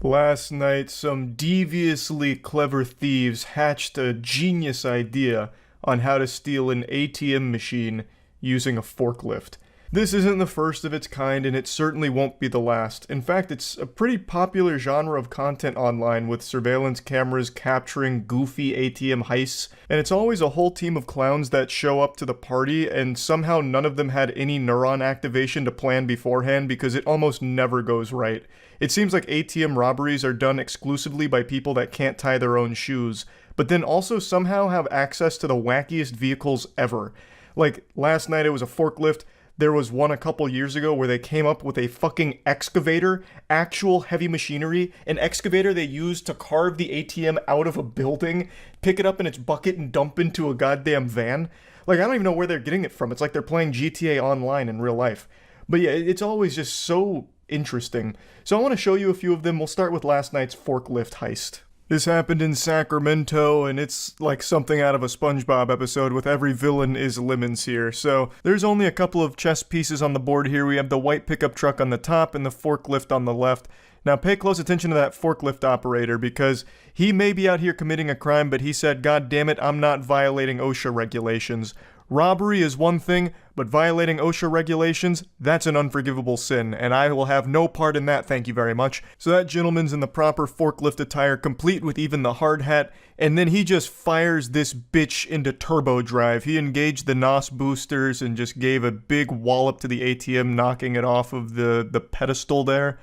Last night, some deviously clever thieves hatched a genius idea on how to steal an ATM machine using a forklift. This isn't the first of its kind, and it certainly won't be the last. In fact, it's a pretty popular genre of content online, with surveillance cameras capturing goofy ATM heists, and it's always a whole team of clowns that show up to the party, and somehow none of them had any neuron activation to plan beforehand because it almost never goes right. It seems like ATM robberies are done exclusively by people that can't tie their own shoes, but then also somehow have access to the wackiest vehicles ever. Like, last night it was a forklift. There was one a couple years ago where they came up with a fucking excavator, actual heavy machinery, an excavator they used to carve the ATM out of a building, pick it up in its bucket and dump into a goddamn van. Like, I don't even know where they're getting it from. It's like they're playing GTA Online in real life. But yeah, it's always just so interesting. So I want to show you a few of them. We'll start with last night's forklift heist. This happened in Sacramento, and it's like something out of a SpongeBob episode with every villain is lemons here. So there's only a couple of chess pieces on the board here. We have the white pickup truck on the top and the forklift on the left. Now pay close attention to that forklift operator, because he may be out here committing a crime, but he said, "God damn it, I'm not violating OSHA regulations." Robbery is one thing, but violating OSHA regulations, that's an unforgivable sin, and I will have no part in that, thank you very much. So that gentleman's in the proper forklift attire, complete with even the hard hat, and then he just fires this bitch into turbo drive. He engaged the NOS boosters and just gave a big wallop to the ATM, knocking it off of the pedestal there.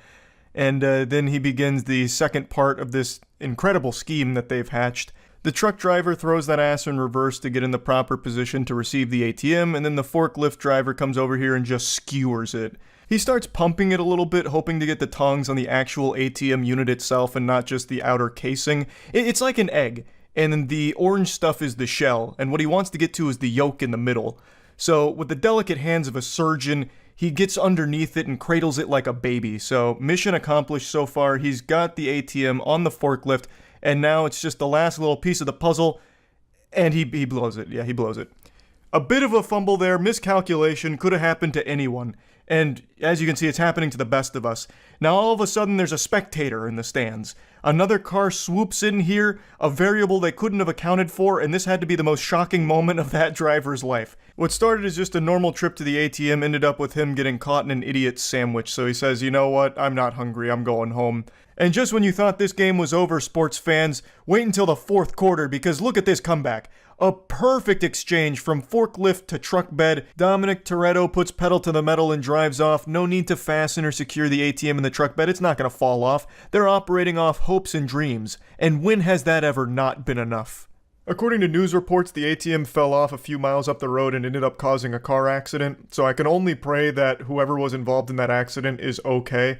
And then he begins the second part of this incredible scheme that they've hatched. The truck driver throws that ass in reverse to get in the proper position to receive the ATM, and then the forklift driver comes over here and just skewers it. He starts pumping it a little bit, hoping to get the tongs on the actual ATM unit itself and not just the outer casing. It's like an egg, and then the orange stuff is the shell, and what he wants to get to is the yolk in the middle. So, with the delicate hands of a surgeon, he gets underneath it and cradles it like a baby. So, mission accomplished so far. He's got the ATM on the forklift, and now it's just the last little piece of the puzzle, and he blows it. Yeah, he blows it. A bit of a fumble there, miscalculation, could have happened to anyone. And as you can see, it's happening to the best of us. Now all of a sudden there's a spectator in the stands. Another car swoops in here, a variable they couldn't have accounted for, and this had to be the most shocking moment of that driver's life. What started as just a normal trip to the ATM ended up with him getting caught in an idiot's sandwich, so he says, "You know what, I'm not hungry, I'm going home." And just when you thought this game was over, sports fans, wait until the fourth quarter, because look at this comeback. A perfect exchange from forklift to truck bed. Dominic Toretto puts pedal to the metal and drives off. No need to fasten or secure the ATM in the truck bed. It's not going to fall off. They're operating off hopes and dreams. And when has that ever not been enough? According to news reports, the ATM fell off a few miles up the road and ended up causing a car accident. So I can only pray that whoever was involved in that accident is okay.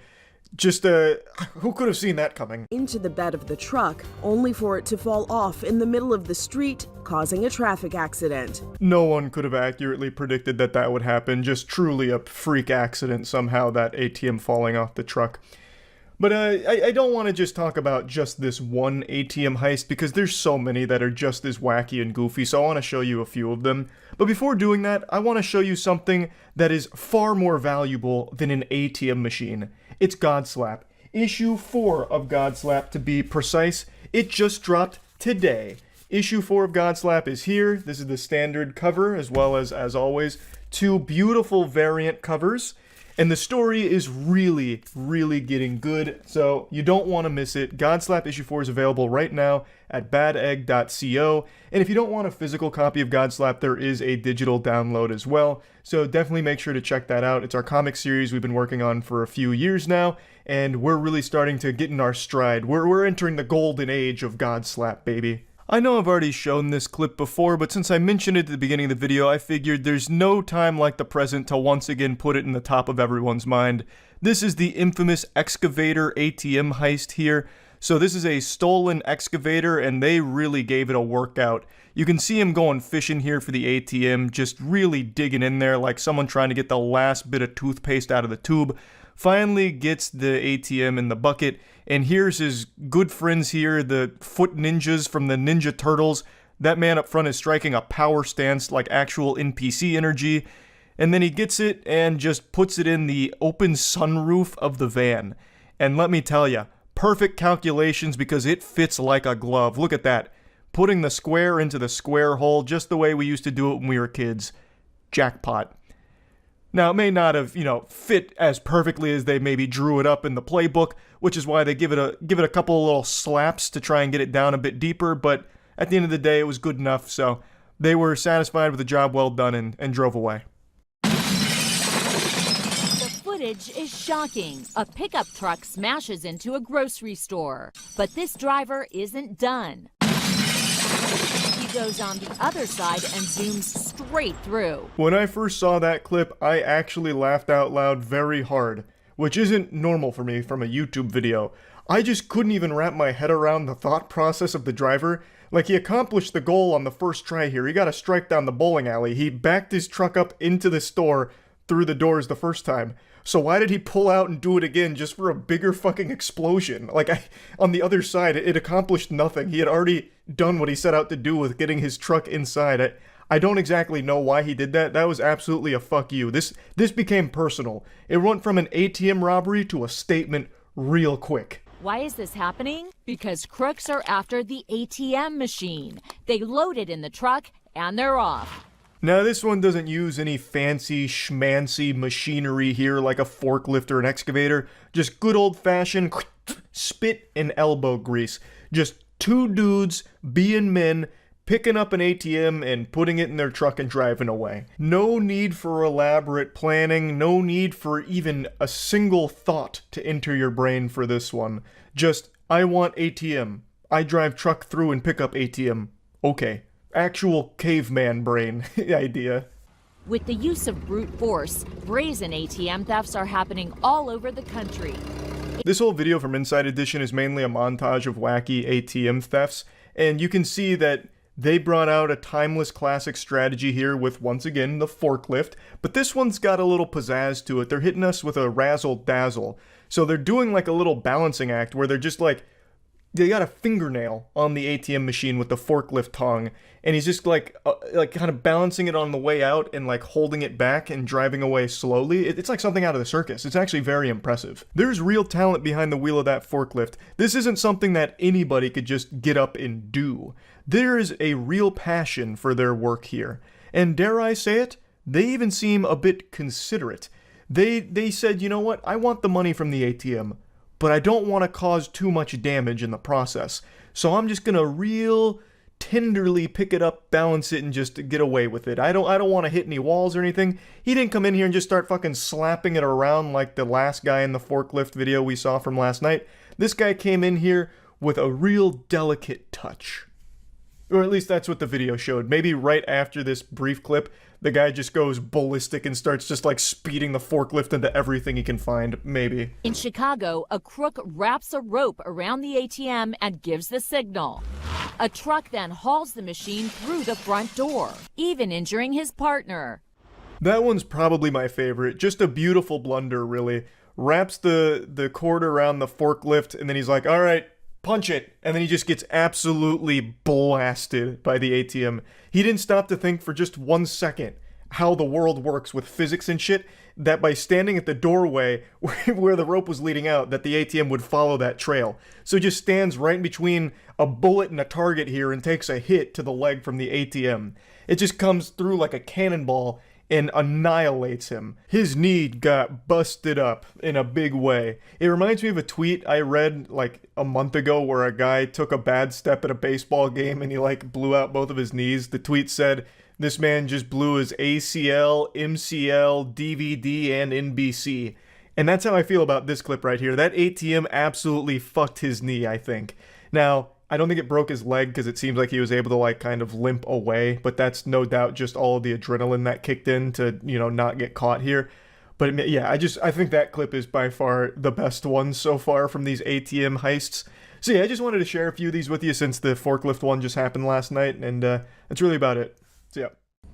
Just, who could have seen that coming? Into the bed of the truck, only for it to fall off in the middle of the street, causing a traffic accident. No one could have accurately predicted that that would happen. Just truly a freak accident somehow, that ATM falling off the truck. But I don't want to just talk about just this one ATM heist, because there's so many that are just as wacky and goofy, so I want to show you a few of them. But before doing that, I want to show you something that is far more valuable than an ATM machine. It's Godslap. Issue 4 of Godslap, to be precise. It just dropped today. Issue 4 of Godslap is here. This is the standard cover, as well as always, 2 beautiful variant covers. And the story is really, really getting good, so you don't want to miss it. Godslap issue 4 is available right now at badegg.co. And if you don't want a physical copy of Godslap, there is a digital download as well. So definitely make sure to check that out. It's our comic series we've been working on for a few years now, and we're really starting to get in our stride. We're entering the golden age of Godslap, baby. I know I've already shown this clip before, but since I mentioned it at the beginning of the video, I figured there's no time like the present to once again put it in the top of everyone's mind. This is the infamous excavator ATM heist here. So this is a stolen excavator, and they really gave it a workout. You can see him going fishing here for the ATM, just really digging in there like someone trying to get the last bit of toothpaste out of the tube. Finally gets the ATM in the bucket, and here's his good friends here, the foot ninjas from the Ninja Turtles. That man up front is striking a power stance like actual NPC energy, and then he gets it and just puts it in the open sunroof of the van. And let me tell ya, perfect calculations because it fits like a glove. Look at that. Putting the square into the square hole just the way we used to do it when we were kids. Jackpot. Now, it may not have, fit as perfectly as they maybe drew it up in the playbook, which is why they give it a couple of little slaps to try and get it down a bit deeper, but at the end of the day, it was good enough, so they were satisfied with a job well done and drove away. The footage is shocking. A pickup truck smashes into a grocery store, but this driver isn't done. He goes on the other side and zooms straight through. When I first saw that clip, I actually laughed out loud very hard, which isn't normal for me from a YouTube video. I just couldn't even wrap my head around the thought process of the driver. Like, he accomplished the goal on the first try here. He got a strike down the bowling alley. He backed his truck up into the store through the doors the first time. So why did he pull out and do it again just for a bigger fucking explosion? Like, on the other side, it accomplished nothing. He had already done what he set out to do with getting his truck inside. I don't exactly know why he did that. That was absolutely a fuck you. This became personal. It went from an ATM robbery to a statement real quick. Why is this happening? Because crooks are after the ATM machine. They load it in the truck and they're off. Now, this one doesn't use any fancy schmancy machinery here like a forklift or an excavator. Just good old-fashioned spit and elbow grease. Just two dudes being men, picking up an ATM and putting it in their truck and driving away. No need for elaborate planning, no need for even a single thought to enter your brain for this one. Just, I want ATM. I drive truck through and pick up ATM. Okay. Actual caveman brain idea. With the use of brute force, brazen ATM thefts are happening all over the country. This whole video from Inside Edition is mainly a montage of wacky ATM thefts, and you can see that they brought out a timeless classic strategy here with, once again, the forklift, but this one's got a little pizzazz to it. They're hitting us with a razzle-dazzle. So they're doing like a little balancing act where they're just like, they got a fingernail on the ATM machine with the forklift tongue, and he's just like kind of balancing it on the way out and like holding it back and driving away slowly. It's like something out of the circus. It's actually very impressive. There's real talent behind the wheel of that forklift. This isn't something that anybody could just get up and do. There is a real passion for their work here. And dare I say it, they even seem a bit considerate. They said, you know what, I want the money from the ATM, but I don't want to cause too much damage in the process. So I'm just gonna real tenderly pick it up, balance it, and just get away with it. I don't want to hit any walls or anything. He didn't come in here and just start fucking slapping it around like the last guy in the forklift video we saw from last night. This guy came in here with a real delicate touch. Or at least that's what the video showed. Maybe right after this brief clip, the guy just goes ballistic and starts just like speeding the forklift into everything he can find. Maybe. In Chicago, a crook wraps a rope around the ATM and gives the signal. A truck then hauls the machine through the front door, even injuring his partner. That one's probably my favorite. Just a beautiful blunder, really. Wraps the cord around the forklift, and then he's like, all right, punch it. And then he just gets absolutely blasted by the ATM. He didn't stop to think for just 1 second how the world works with physics and shit, that by standing at the doorway where the rope was leading out, that the ATM would follow that trail. So he just stands right in between a bullet and a target here and takes a hit to the leg from the ATM. It just comes through like a cannonball and annihilates him. His knee got busted up in a big way. It reminds me of a tweet I read like a month ago where a guy took a bad step at a baseball game and he like blew out both of his knees. The tweet said, this man just blew his ACL, MCL, DVD, and NBC. And that's how I feel about this clip right here. That ATM absolutely fucked his knee, I think. Now, I don't think it broke his leg because it seems like he was able to like kind of limp away, but that's no doubt just all of the adrenaline that kicked in to, not get caught here. But yeah, I think that clip is by far the best one so far from these ATM heists. So yeah, I just wanted to share a few of these with you since the forklift one just happened last night, and that's really about it. So yeah.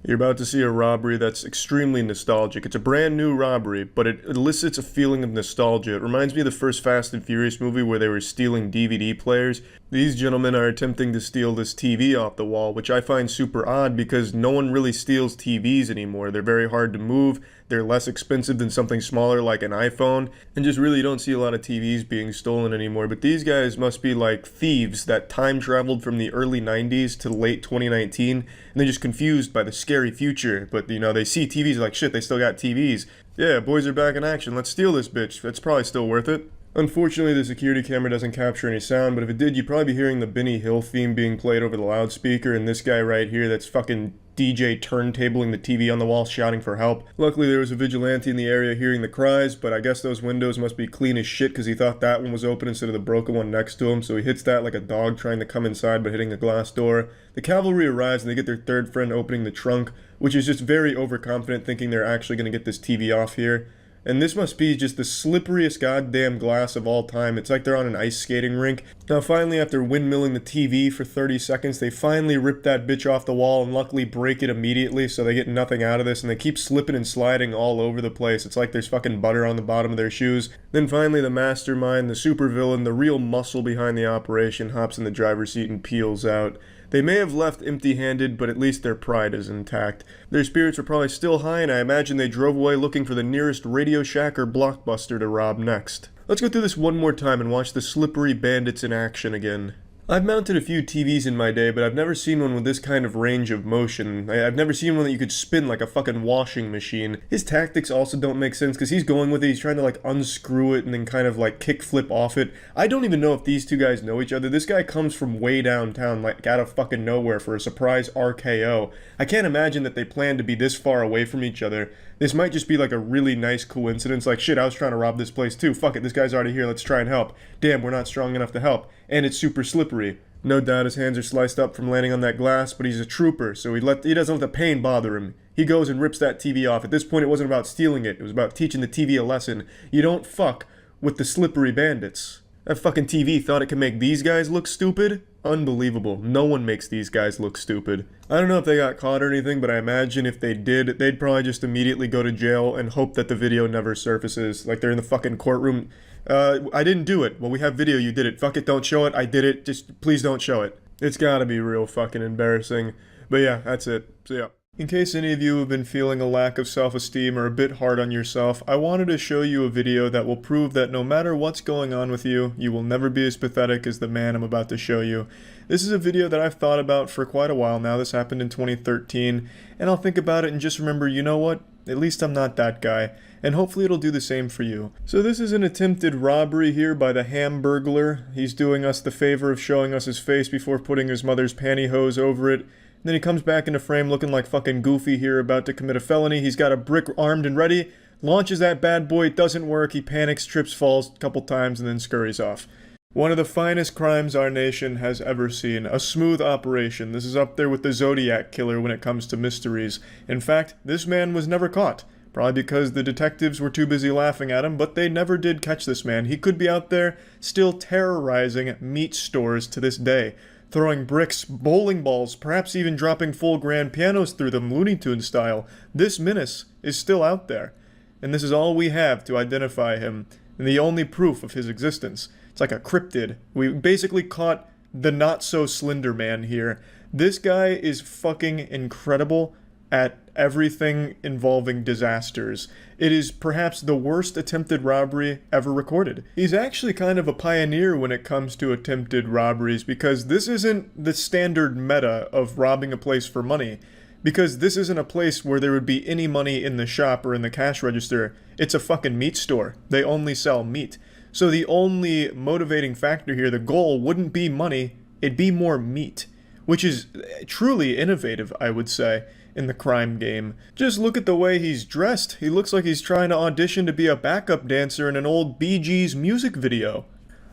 You're about to see a robbery that's extremely nostalgic. It's a brand new robbery, but it elicits a feeling of nostalgia. It reminds me of the first Fast and Furious movie where they were stealing DVD players. These gentlemen are attempting to steal this TV off the wall, which I find super odd because no one really steals TVs anymore. They're very hard to move. they're less expensive than something smaller like an iPhone, and just really don't see a lot of TVs being stolen anymore. But these guys must be like thieves that time traveled from the early 90s to late 2019, and they're just confused by the scary future. But, you know, they see TVs like, shit, they still got TVs. Yeah, boys are back in action, let's steal this bitch. That's probably still worth it. Unfortunately, the security camera doesn't capture any sound, but if it did, you'd probably be hearing the Benny Hill theme being played over the loudspeaker, and this guy right here that's fucking DJ turntabling the TV on the wall shouting for help. Luckily, there was a vigilante in the area hearing the cries, but I guess those windows must be clean as shit because he thought that one was open instead of the broken one next to him, so he hits that like a dog trying to come inside but hitting a glass door. The cavalry arrives and they get their third friend opening the trunk, which is just very overconfident, thinking they're actually going to get this TV off here. And this must be just the slipperiest goddamn glass of all time. It's like they're on an ice skating rink. Now finally, after windmilling the TV for 30 seconds, they finally rip that bitch off the wall and luckily break it immediately, so they get nothing out of this, and they keep slipping and sliding all over the place. It's like there's fucking butter on the bottom of their shoes. Then finally, the mastermind, the supervillain, the real muscle behind the operation hops in the driver's seat and peels out. They may have left empty-handed, but at least their pride is intact. Their spirits were probably still high, and I imagine they drove away looking for the nearest Radio Shack or Blockbuster to rob next. Let's go through this one more time and watch the slippery bandits in action again. I've mounted a few TVs in my day, but I've never seen one with this kind of range of motion. I've never seen one that you could spin like a fucking washing machine. His tactics also don't make sense because he's going with it, he's trying to like unscrew it and then kind of like kick flip off it. I don't even know if these two guys know each other. This guy comes from way downtown, like out of fucking nowhere for a surprise RKO. I can't imagine that they plan to be this far away from each other. This might just be like a really nice coincidence, like shit, I was trying to rob this place too, fuck it, this guy's already here, let's try and help. Damn, we're not strong enough to help. And it's super slippery. No doubt his hands are sliced up from landing on that glass, but he's a trooper, so he doesn't let the pain bother him. He goes and rips that TV off. At this point, it wasn't about stealing it, it was about teaching the TV a lesson. You don't fuck with the slippery bandits. That fucking TV thought it could make these guys look stupid? Unbelievable. No one makes these guys look stupid. I don't know if they got caught or anything, but I imagine if they did, they'd probably just immediately go to jail and hope that the video never surfaces. Like they're in the fucking courtroom. I didn't do it. Well, we have video, you did it. Fuck it, don't show it. I did it. Just please don't show it. It's gotta be real fucking embarrassing. But yeah, that's it. So yeah. In case any of you have been feeling a lack of self-esteem or a bit hard on yourself, I wanted to show you a video that will prove that no matter what's going on with you, you will never be as pathetic as the man I'm about to show you. This is a video that I've thought about for quite a while now. This happened in 2013, and I'll think about it and just remember, you know what? At least I'm not that guy, and hopefully it'll do the same for you. So this is an attempted robbery here by the Hamburglar. He's doing us the favor of showing us his face before putting his mother's pantyhose over it. Then he comes back into frame looking like fucking Goofy here, about to commit a felony. He's got a brick armed and ready, launches that bad boy, it doesn't work, he panics, trips, falls a couple times, and then scurries off. One of the finest crimes our nation has ever seen. A smooth operation. This is up there with the Zodiac Killer when it comes to mysteries. In fact, this man was never caught. Probably because the detectives were too busy laughing at him, but they never did catch this man. He could be out there still terrorizing meat stores to this day. Throwing bricks, bowling balls, perhaps even dropping full grand pianos through them, Looney Tunes style. This menace is still out there. And this is all we have to identify him, and the only proof of his existence. It's like a cryptid. We basically caught the not-so-slender man here. This guy is fucking incredible at everything involving disasters. It is perhaps the worst attempted robbery ever recorded. He's actually kind of a pioneer when it comes to attempted robberies, because this isn't the standard meta of robbing a place for money. Because this isn't a place where there would be any money in the shop or in the cash register. It's a fucking meat store. They only sell meat. So the only motivating factor here, the goal, wouldn't be money, it'd be more meat. Which is truly innovative, I would say, in the crime game. Just look at the way he's dressed. He looks like he's trying to audition to be a backup dancer in an old Bee Gees music video.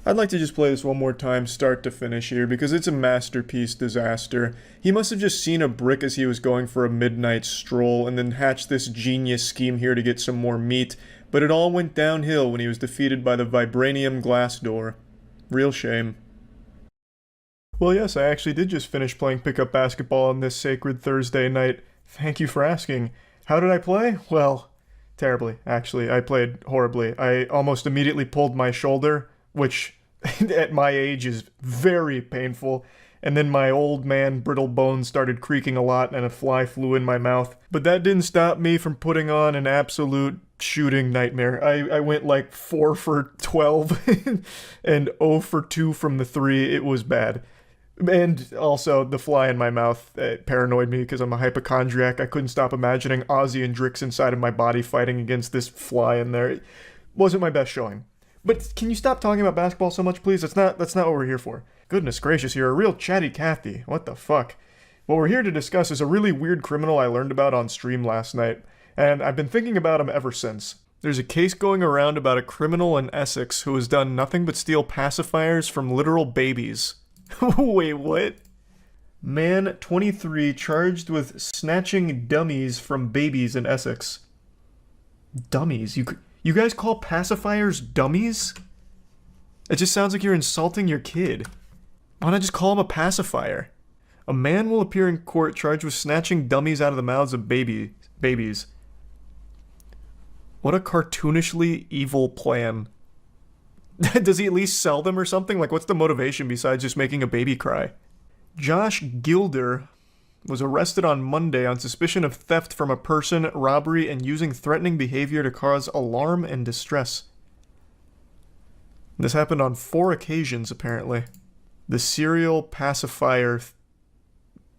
I'd like to just play this one more time, start to finish here, because it's a masterpiece disaster. He must have just seen a brick as he was going for a midnight stroll, and then hatched this genius scheme here to get some more meat, but it all went downhill when he was defeated by the vibranium glass door. Real shame. Well, yes, I actually did just finish playing pickup basketball on this sacred Thursday night. Thank you for asking. How did I play? Well, terribly, actually. I played horribly. I almost immediately pulled my shoulder, which at my age is very painful. and then my old man brittle bones started creaking a lot and a fly flew in my mouth. But that didn't stop me from putting on an absolute shooting nightmare. I went like 4 for 12 and 0 for 2 from the 3. It was bad. And also, the fly in my mouth paranoid me because I'm a hypochondriac. I couldn't stop imagining Ozzy and Drix inside of my body fighting against this fly in there. It wasn't my best showing. But can you stop talking about basketball so much, please? That's not what we're here for. Goodness gracious, you're a real chatty Cathy. What the fuck? What we're here to discuss is a really weird criminal I learned about on stream last night, and I've been thinking about him ever since. There's a case going around about a criminal in Essex who has done nothing but steal pacifiers from literal babies. Wait, what? Man, 23, charged with snatching dummies from babies in Essex. Dummies? You guys call pacifiers dummies? It just sounds like you're insulting your kid. Why not just call him a pacifier? A man will appear in court charged with snatching dummies out of the mouths of babies. What a cartoonishly evil plan. Does he at least sell them or something? Like, what's the motivation besides just making a baby cry? Josh Gilder was arrested on Monday on suspicion of theft from a person, robbery, and using threatening behavior to cause alarm and distress. This happened on 4 occasions, apparently. The serial pacifier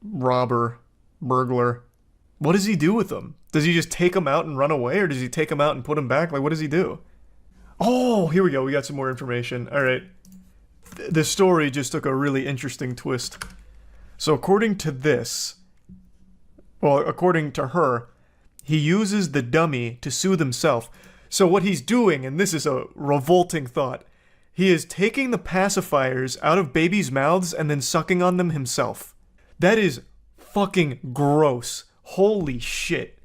robber, burglar. What does he do with them? Does he just take them out and run away, or does he take them out and put them back? Like, what does he do? Oh, here we go. We got some more information. All right. The story just took a really interesting twist. So according to her, he uses the dummy to soothe himself. So what he's doing, and this is a revolting thought, he is taking the pacifiers out of babies' mouths and then sucking on them himself. That is fucking gross. Holy shit.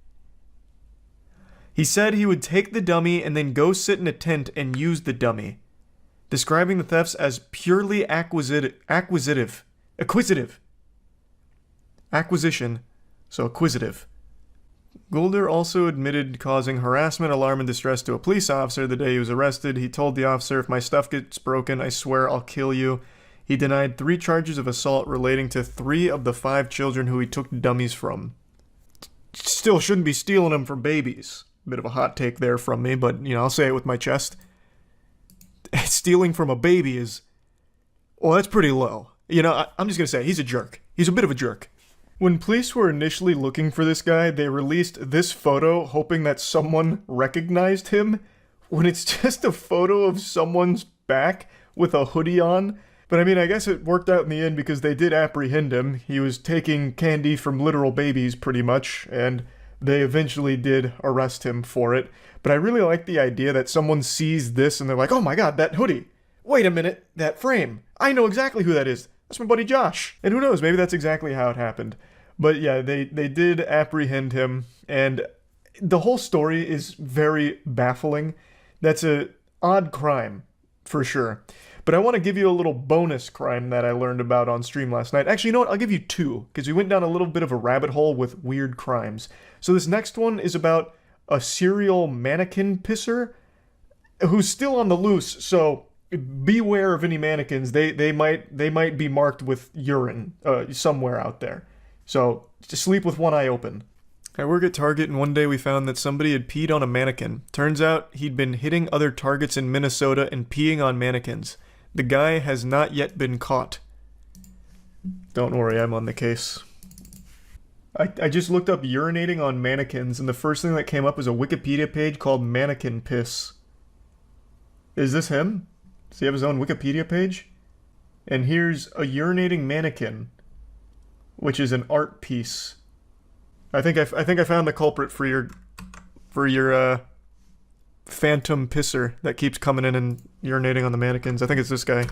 He said he would take the dummy and then go sit in a tent and use the dummy, describing the thefts as purely acquisition, so acquisitive. Goulder also admitted causing harassment, alarm, and distress to a police officer the day he was arrested. He told the officer, "If my stuff gets broken, I swear I'll kill you." He denied 3 charges of assault relating to 3 of the 5 children who he took dummies from. Still shouldn't be stealing them from babies. Bit of a hot take there from me, but, I'll say it with my chest. Stealing from a baby is... well, that's pretty low. I'm just gonna say, he's a jerk. He's a bit of a jerk. When police were initially looking for this guy, they released this photo hoping that someone recognized him, when it's just a photo of someone's back with a hoodie on. But I guess it worked out in the end because they did apprehend him. He was taking candy from literal babies, pretty much, and they eventually did arrest him for it. But I really like the idea that someone sees this and they're like, "Oh my god, that hoodie. Wait a minute, that frame. I know exactly who that is. That's my buddy Josh." And who knows, maybe that's exactly how it happened. But yeah, they did apprehend him, and the whole story is very baffling. That's a odd crime, for sure. But I want to give you a little bonus crime that I learned about on stream last night. Actually, you know what? I'll give you 2, because we went down a little bit of a rabbit hole with weird crimes. So this next one is about a serial mannequin pisser who's still on the loose, so beware of any mannequins. They might be marked with urine somewhere out there. So just sleep with one eye open. I work at Target, and one day we found that somebody had peed on a mannequin. Turns out he'd been hitting other Targets in Minnesota and peeing on mannequins. The guy has not yet been caught. Don't worry, I'm on the case. I just looked up urinating on mannequins, and the first thing that came up was a Wikipedia page called Mannequin Piss. Is this him? Does he have his own Wikipedia page? And here's a urinating mannequin, which is an art piece. I think I found the culprit for your phantom pisser that keeps coming in and urinating on the mannequins. I think it's this guy.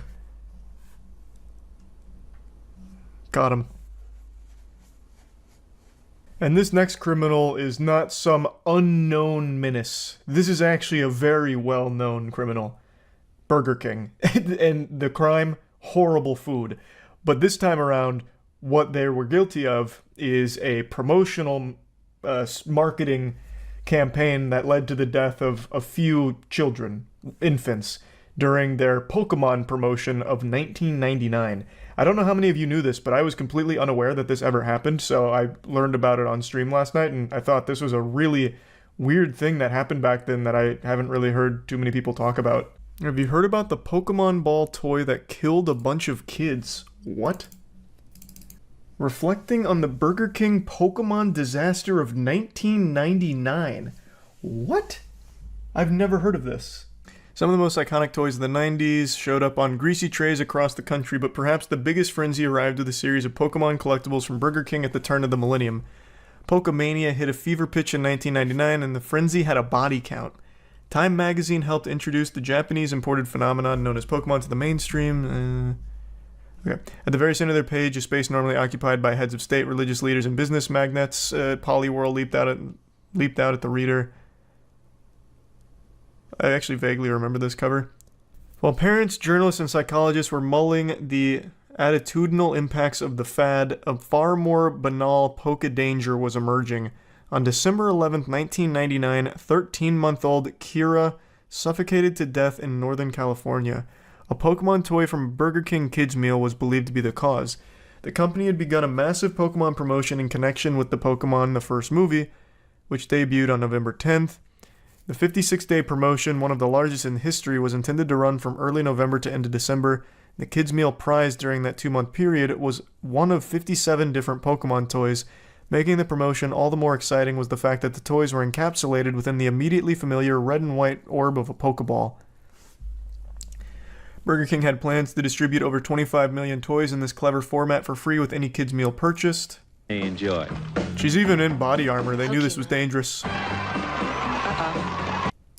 Got him. And this next criminal is not some unknown menace. This is actually a very well-known criminal. Burger King. And the crime, horrible food. But this time around, what they were guilty of is a promotional marketing campaign that led to the death of a few children, infants. during their Pokemon promotion of 1999. I don't know how many of you knew this, but I was completely unaware that this ever happened, so I learned about it on stream last night, and I thought this was a really weird thing that happened back then that I haven't really heard too many people talk about. Have you heard about the Pokemon ball toy that killed a bunch of kids? What? Reflecting on the Burger King Pokemon disaster of 1999. What? I've never heard of this. Some of the most iconic toys of the 90s showed up on greasy trays across the country, but perhaps the biggest frenzy arrived with a series of Pokemon collectibles from Burger King at the turn of the millennium. Pokémania hit a fever pitch in 1999, and the frenzy had a body count. Time magazine helped introduce the Japanese imported phenomenon known as Pokemon to the mainstream. Okay. At the very center of their page, a space normally occupied by heads of state, religious leaders, and business magnates, Poliwhirl leaped out at the reader. I actually vaguely remember this cover. While parents, journalists, and psychologists were mulling the attitudinal impacts of the fad, a far more banal Poké-danger was emerging. On December 11th, 1999, 13-month-old Kira suffocated to death in Northern California. A Pokemon toy from Burger King Kids Meal was believed to be the cause. The company had begun a massive Pokemon promotion in connection with the Pokemon the First movie, which debuted on November 10th. The 56-day promotion, one of the largest in history, was intended to run from early November to end of December. The Kids Meal prize during that 2-month period was one of 57 different Pokemon toys. Making the promotion all the more exciting was the fact that the toys were encapsulated within the immediately familiar red and white orb of a Pokeball. Burger King had plans to distribute over 25 million toys in this clever format for free with any Kids Meal purchased. Enjoy. She's even in body armor. They knew this was dangerous.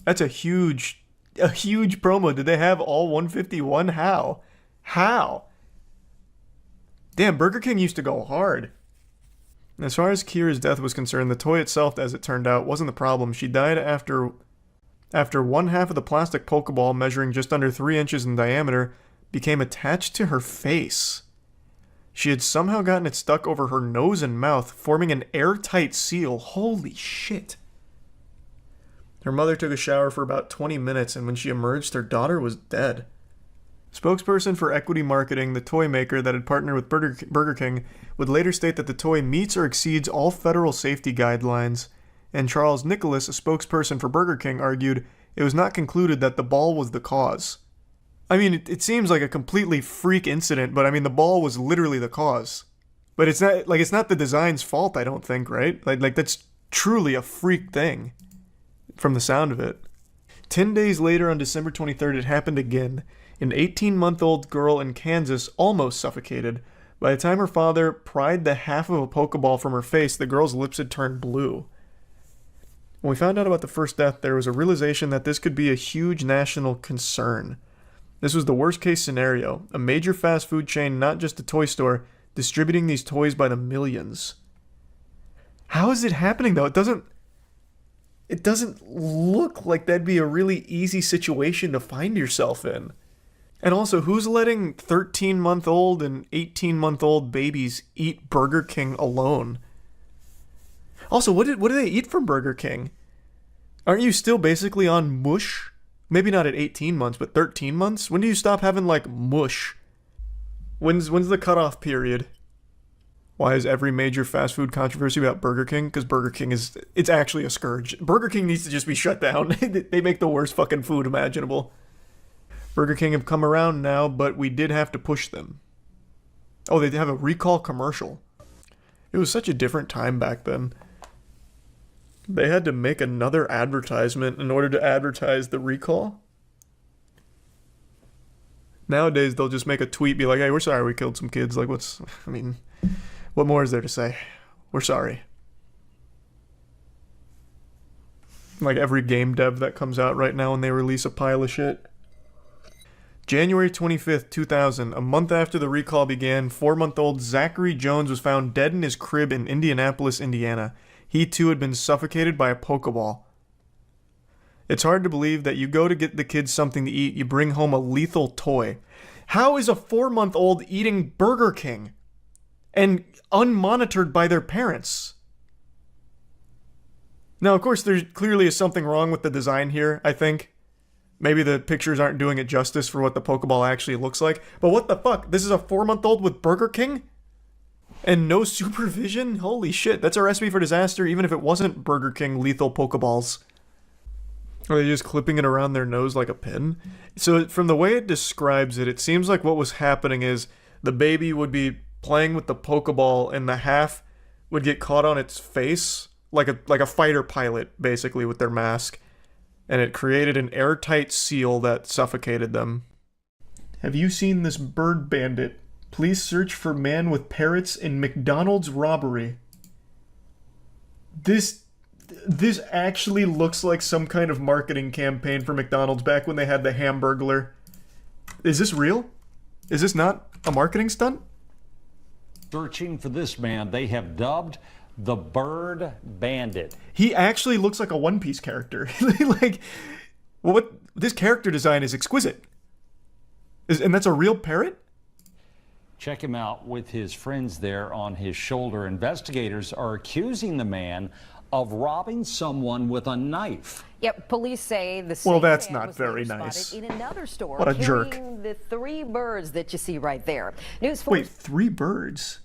That's a huge promo. Did they have all 151? How? Damn, Burger King used to go hard. As far as Kira's death was concerned, the toy itself, as it turned out, wasn't the problem. She died after one half of the plastic Pokeball, measuring just under 3 inches in diameter, became attached to her face. She had somehow gotten it stuck over her nose and mouth, forming an airtight seal. Holy shit. Her mother took a shower for about 20 minutes, and when she emerged, her daughter was dead. Spokesperson for Equity Marketing, the toy maker that had partnered with Burger King, would later state that the toy meets or exceeds all federal safety guidelines. And Charles Nicholas, a spokesperson for Burger King, argued it was not concluded that the ball was the cause. I mean, it seems like a completely freak incident, but I mean, the ball was literally the cause. But it's not the design's fault, I don't think, right? Like that's truly a freak thing, from the sound of it. 10 days later, on December 23rd, it happened again. An 18-month-old girl in Kansas almost suffocated. By the time her father pried the half of a Pokeball from her face, the girl's lips had turned blue. When we found out about the first death, there was a realization that this could be a huge national concern. This was the worst-case scenario, a major fast food chain, not just a toy store, distributing these toys by the millions. How is it happening, though? It doesn't look like that'd be a really easy situation to find yourself in. And also, who's letting 13-month-old and 18-month-old babies eat Burger King alone? Also, what do they eat from Burger King? Aren't you still basically on mush? Maybe not at 18 months, but 13 months? When do you stop having, like, mush? When's the cutoff period? Why is every major fast food controversy about Burger King? Because Burger King it's actually a scourge. Burger King needs to just be shut down. They make the worst fucking food imaginable. Burger King have come around now, but we did have to push them. Oh, they have a recall commercial. It was such a different time back then. They had to make another advertisement in order to advertise the recall. Nowadays, they'll just make a tweet, be like, hey, we're sorry we killed some kids. Like, what more is there to say? We're sorry. Like every game dev that comes out right now when they release a pile of shit. January 25th, 2000, a month after the recall began, 4-month-old Zachary Jones was found dead in his crib in Indianapolis, Indiana. He too had been suffocated by a Pokeball. It's hard to believe that you go to get the kids something to eat, you bring home a lethal toy. How is a 4-month-old eating Burger King? And unmonitored by their parents? Now, of course, there clearly is something wrong with the design here, I think. Maybe the pictures aren't doing it justice for what the Pokeball actually looks like. But what the fuck? This is a 4-month-old with Burger King? And no supervision? Holy shit, that's a recipe for disaster even if it wasn't Burger King lethal Pokeballs. Are they just clipping it around their nose like a pin? So from the way it describes it, it seems like what was happening is the baby would be playing with the Pokeball and the half would get caught on its face, like a fighter pilot, basically, with their mask. And it created an airtight seal that suffocated them. Have you seen this bird bandit? Please search for man with parrots in McDonald's robbery. This actually looks like some kind of marketing campaign for McDonald's back when they had the Hamburglar. Is this real? Is this not a marketing stunt? Searching for this man they have dubbed the Bird Bandit. He actually looks like a One Piece character. Like, what? This character design is exquisite. And that's a real parrot? Check him out with his friends there on his shoulder. Investigators are accusing the man of robbing someone with a knife. Yep, police say the same Well, that's man not was very later nice. spotted in another store What a jerk. carrying the 3 birds that you see right there. News 4. Wait, 3 birds?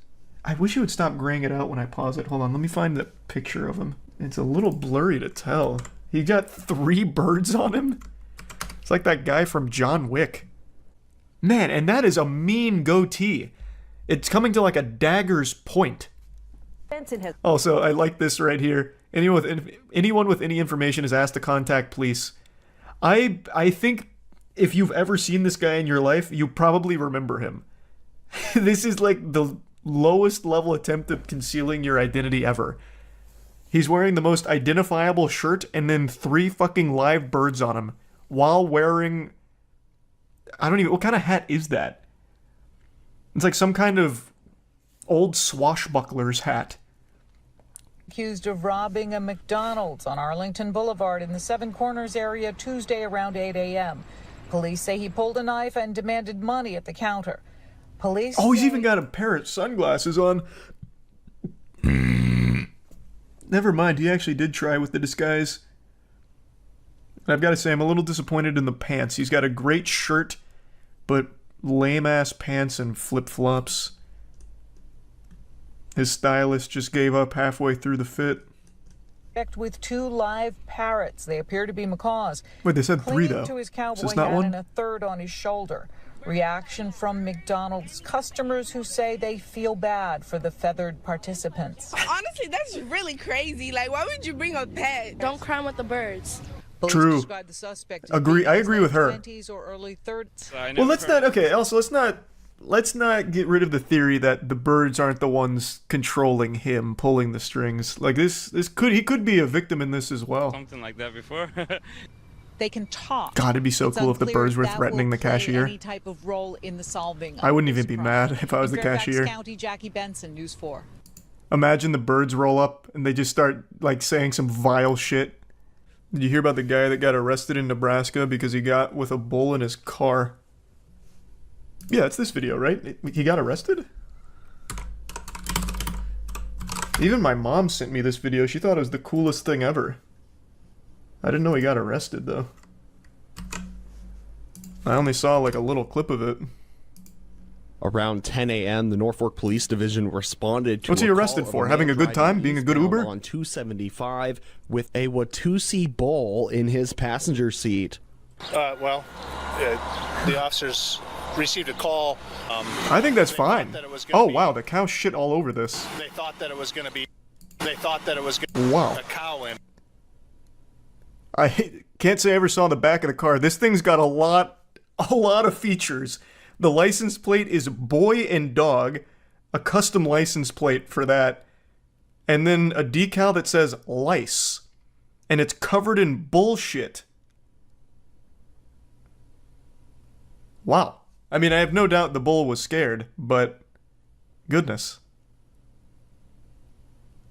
I wish you would stop graying it out when I pause it. Hold on, let me find the picture of him. It's a little blurry to tell. He got 3 birds on him? It's like that guy from John Wick. Man, and that is a mean goatee. It's coming to like a dagger's point. Benson has Also, I like this right here. Anyone with any information is asked to contact police. I think if you've ever seen this guy in your life, you probably remember him. This is like the lowest level attempt at concealing your identity ever. He's wearing the most identifiable shirt and then 3 fucking live birds on him while wearing... what kind of hat is that? It's like some kind of old swashbuckler's hat. Accused of robbing a McDonald's on Arlington Boulevard in the Seven Corners area Tuesday around 8 a.m. Police say he pulled a knife and demanded money at the counter. Police Oh, he's say even got a pair of sunglasses on. Never mind, he actually did try with the disguise. I've got to say, I'm a little disappointed in the pants. He's got a great shirt, but lame-ass pants and flip-flops. His stylist just gave up halfway through the fit. with 2 live parrots. They appear to be macaws. Wait, they said 3 Clinging though. to his Is cowboy this not hat one? and a third on his shoulder. Reaction from McDonald's customers who say they feel bad for the feathered participants. Honestly, that's really crazy. Like, why would you bring a pet? Don't crime with the birds. Police True. describe the suspect as Agree- being I in his agree with late her. 20s or early 30s. Well, let's not. Okay, also let's not get rid of the theory that the birds aren't the ones controlling him, pulling the strings. Like he could be a victim in this as well. Something like that before. They can talk. God, it'd be so It's cool if the unclear birds were that threatening will the play cashier. Any type of role in the solving I of wouldn't this even be crime. mad if I was In the Fairfax cashier. County, Jackie Benson, News 4. Imagine the birds roll up and they just start like saying some vile shit. Did you hear about the guy that got arrested in Nebraska because he got with a bull in his car? Yeah, it's this video, right? He got arrested? Even my mom sent me this video. She thought it was the coolest thing ever. I didn't know he got arrested, though. I only saw like a little clip of it. Around 10 a.m., the Norfolk Police Division responded to What's he a arrested call of for? man Having a good driving time? Being a good eastbound Uber? On 275 with a Watusi bull in his passenger seat. The officers received a call. I think that's They fine. thought that it was gonna Oh be- wow, the cow shit all over this. They thought that it was going to be. They thought that it was going to be Wow. a cow in. I can't say I ever saw the back of the car. This thing's got a lot of features. The license plate is boy and dog, a custom license plate for that, and then a decal that says lice, and it's covered in bullshit. Wow. I mean, I have no doubt the bull was scared, but goodness.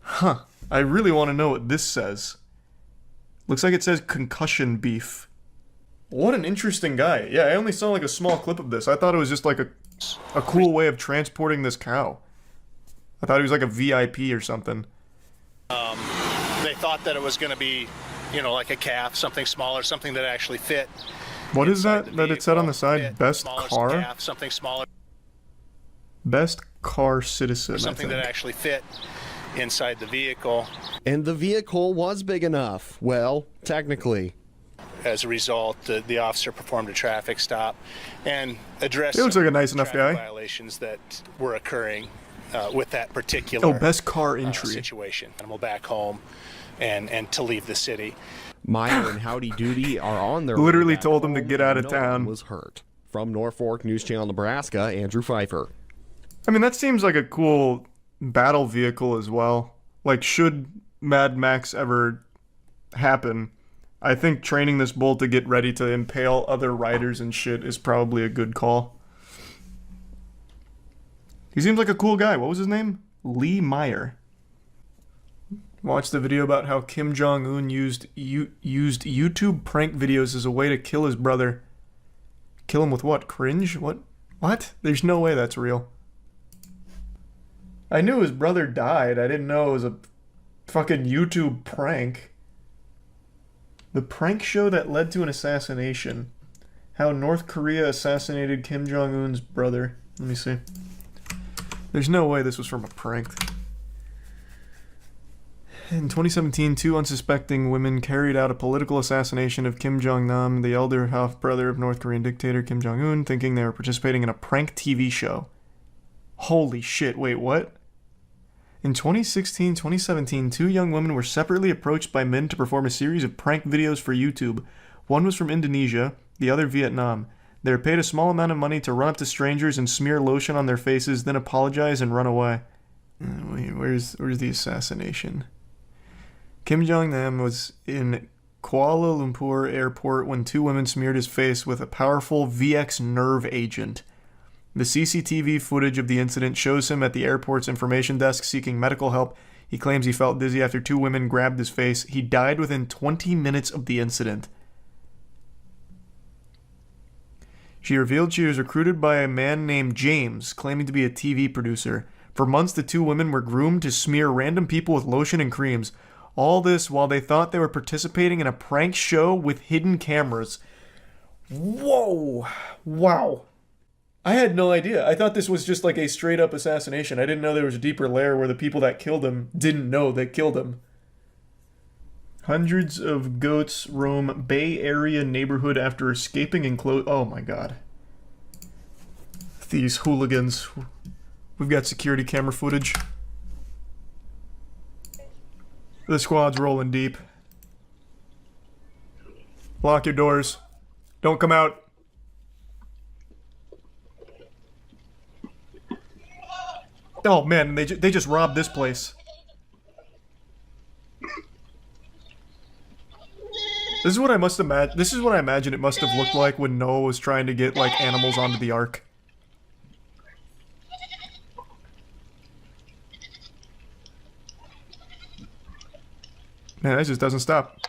Huh. I really want to know what this says. Looks like it says concussion beef. What an interesting guy. Yeah, I only saw like a small clip of this. I thought it was just like a cool way of transporting this cow. I thought he was like a VIP or something. They thought that it was going to be, like a calf, something smaller, something that actually fit. What is inside that the it said on the vehicle. side? Fit, Best smallest car? calf, something smaller, Best car citizen, I something think. that actually fit inside the vehicle. And the vehicle was big enough. Well, technically. As a result, the officer performed a traffic stop and addressed He looks like a some nice enough traffic guy. violations that were occurring with that particular Oh, best car entry. situation. Animal back home and to leave the city. Meyer and Howdy Doody are on their Literally way back told them to home, get out of and town. No one was hurt. From Norfolk News Channel, Nebraska, Andrew Pfeiffer. I mean, that seems like a cool battle vehicle as well. Like, should Mad Max ever happen, I think training this bull to get ready to impale other riders and shit is probably a good call. He seems like a cool guy. What was his name? Lee Meyer. Watched the video about how Kim Jong-un used YouTube prank videos as a way to kill his brother. Kill him with what? Cringe? What? What? There's no way that's real. I knew his brother died. I didn't know it was a fucking YouTube prank. The prank show that led to an assassination. How North Korea assassinated Kim Jong-un's brother. Let me see. There's no way this was from a prank. In 2017, 2 unsuspecting women carried out a political assassination of Kim Jong-nam, the elder half-brother of North Korean dictator Kim Jong-un, thinking they were participating in a prank TV show. Holy shit, wait, what? In 2016-2017, 2 young women were separately approached by men to perform a series of prank videos for YouTube. One was from Indonesia, the other Vietnam. They were paid a small amount of money to run up to strangers and smear lotion on their faces, then apologize and run away. Wait, where's the assassination? Kim Jong-nam was in Kuala Lumpur airport when 2 women smeared his face with a powerful VX nerve agent. The CCTV footage of the incident shows him at the airport's information desk seeking medical help. He claims he felt dizzy after 2 women grabbed his face. He died within 20 minutes of the incident. She revealed she was recruited by a man named James, claiming to be a TV producer. For months, the 2 women were groomed to smear random people with lotion and creams. All this while they thought they were participating in a prank show with hidden cameras. Whoa! Wow. I had no idea. I thought this was just like a straight up assassination. I didn't know there was a deeper layer where the people that killed him didn't know they killed him. Hundreds of goats roam Bay Area neighborhood after escaping enclosed. Oh my god. These hooligans. We've got security camera footage. The squad's rolling deep. Lock your doors. Don't come out. Oh man, they just robbed this place. This is what I must imagine. This is what I imagine it must have looked like when Noah was trying to get like animals onto the ark. Man, that just doesn't stop.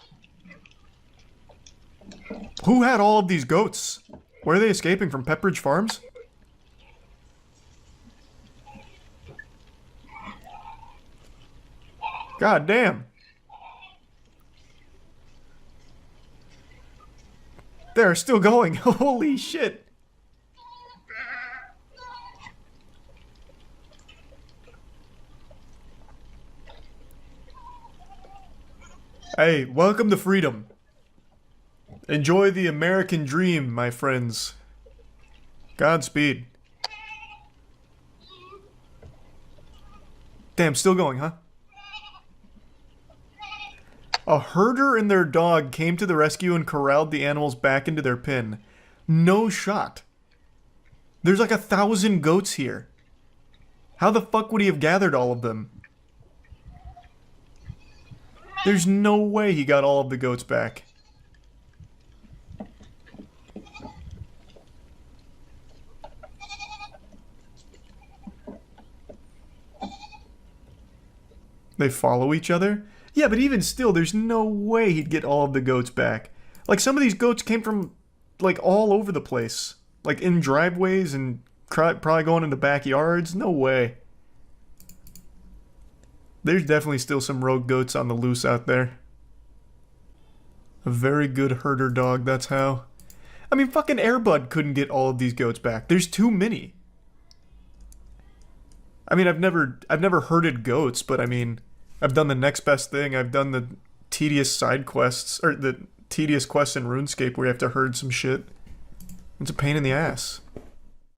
Who had all of these goats? Where are they escaping from? Pepperidge Farms? God damn. They're still going. Holy shit. Hey, welcome to freedom. Enjoy the American dream, my friends. Godspeed. Damn, still going, huh? A herder and their dog came to the rescue and corralled the animals back into their pen. No shot. There's like 1,000 goats here. How the fuck would he have gathered all of them? There's no way he got all of the goats back. They follow each other? Yeah, but even still, there's no way he'd get all of the goats back. Like, some of these goats came from, like, all over the place. Like, in driveways and probably going in the backyards. No way. There's definitely still some rogue goats on the loose out there. A very good herder dog, that's how. I mean, fucking Airbud couldn't get all of these goats back. There's too many. I mean, I've never herded goats, but I mean, I've done the next best thing. I've done the tedious side quests, or the tedious quests in RuneScape where you have to herd some shit. It's a pain in the ass.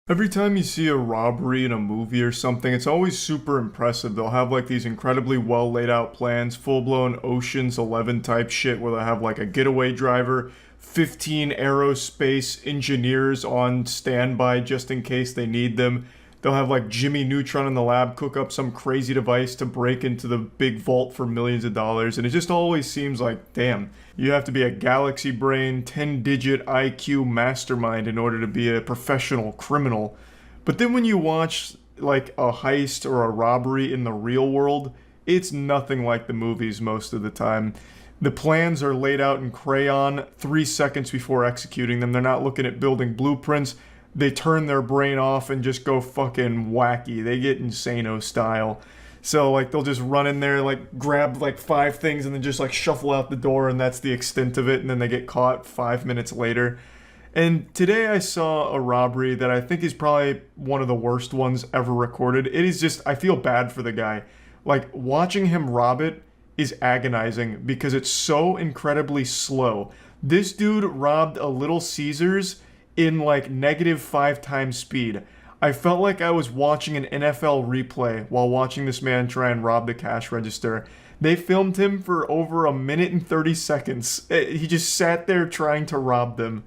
Every time you see a robbery in a movie or something, it's always super impressive. They'll have like these incredibly well laid out plans, full-blown Ocean's 11 type shit where they'll have like a getaway driver, 15 aerospace engineers on standby just in case they need them. They'll have like Jimmy Neutron in the lab cook up some crazy device to break into the big vault for millions of dollars. And it just always seems like, damn, you have to be a galaxy brain, 10-digit IQ mastermind in order to be a professional criminal. But then when you watch like a heist or a robbery in the real world, it's nothing like the movies most of the time. The plans are laid out in crayon 3 seconds before executing them. They're not looking at building blueprints. They turn their brain off and just go fucking wacky. They get Insano style. So, like, they'll just run in there, like, grab, like, 5 things and then just, like, shuffle out the door, and that's the extent of it, and then they get caught 5 minutes later. And today I saw a robbery that I think is probably one of the worst ones ever recorded. It is just, I feel bad for the guy. Like, watching him rob it is agonizing because it's so incredibly slow. This dude robbed a Little Caesars in like -5 times speed. I felt like I was watching an NFL replay while watching this man try and rob the cash register. They filmed him for over 1 minute and 30 seconds. He just sat there trying to rob them.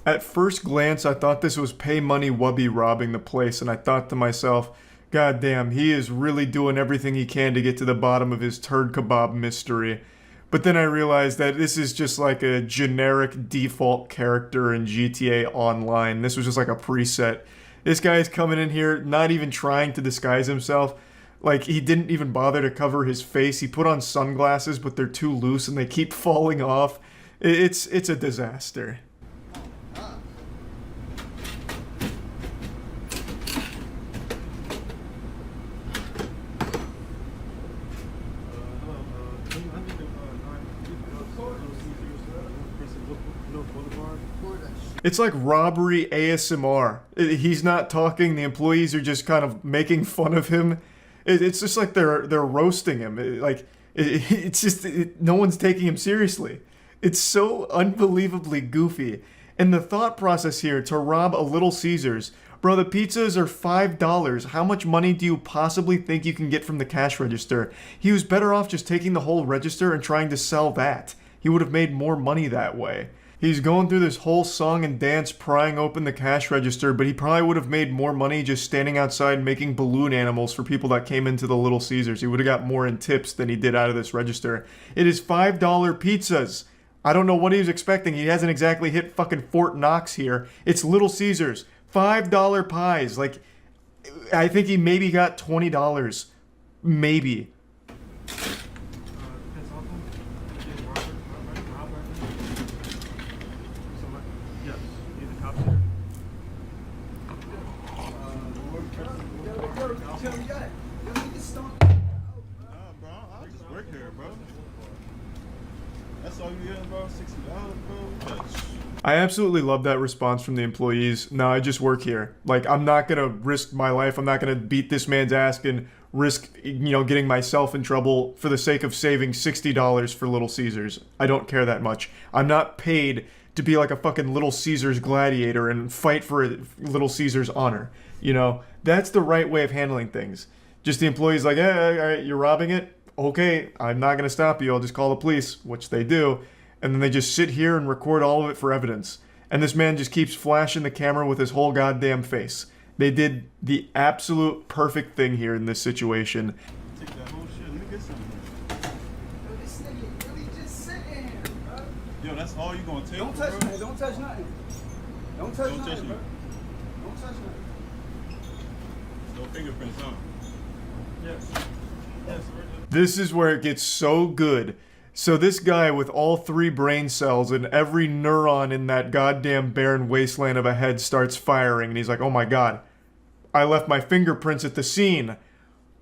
At first glance, I thought this was Pay Money Wubby robbing the place, and I thought to myself, God damn, he is really doing everything he can to get to the bottom of his turd kebab mystery. But then I realized that this is just like a generic default character in GTA Online. This was just like a preset. This guy is coming in here not even trying to disguise himself. Like, he didn't even bother to cover his face. He put on sunglasses, but they're too loose and they keep falling off. It's a disaster. It's like robbery ASMR. He's not talking, the employees are just kind of making fun of him. It's just like they're roasting him. No one's taking him seriously. It's so unbelievably goofy. And the thought process here to rob a Little Caesars, bro, the pizzas are $5. How much money do you possibly think you can get from the cash register? He was better off just taking the whole register and trying to sell that. He would have made more money that way. He's going through this whole song and dance prying open the cash register, but he probably would have made more money just standing outside making balloon animals for people that came into the Little Caesars. He would have got more in tips than he did out of this register. It is $5 pizzas. I don't know what he was expecting. He hasn't exactly hit fucking Fort Knox here. It's Little Caesars. $5 pies. Like, I think he maybe got $20. Maybe. I absolutely love that response from the employees. No, I just work here. Like, I'm not gonna risk my life. I'm not gonna beat this man's ass and risk, getting myself in trouble for the sake of saving $60 for Little Caesars. I don't care that much. I'm not paid to be like a fucking Little Caesars gladiator and fight for Little Caesars honor. That's the right way of handling things. Just the employees like, all right, you're robbing it? Okay, I'm not gonna stop you. I'll just call the police, which they do. And then they just sit here and record all of it for evidence. And this man just keeps flashing the camera with his whole goddamn face. They did the absolute perfect thing here in this situation. Take that whole shit. Let me get some. Yo, this nigga really just sitting here, bro. Yo, that's all you gonna take? Don't touch me. Don't touch nothing. Don't touch nothing, bro. Don't touch nothing. No fingerprints, huh? Yes. Yes. This is where it gets so good. So this guy with all 3 brain cells and every neuron in that goddamn barren wasteland of a head starts firing, and he's like, oh my god, I left my fingerprints at the scene.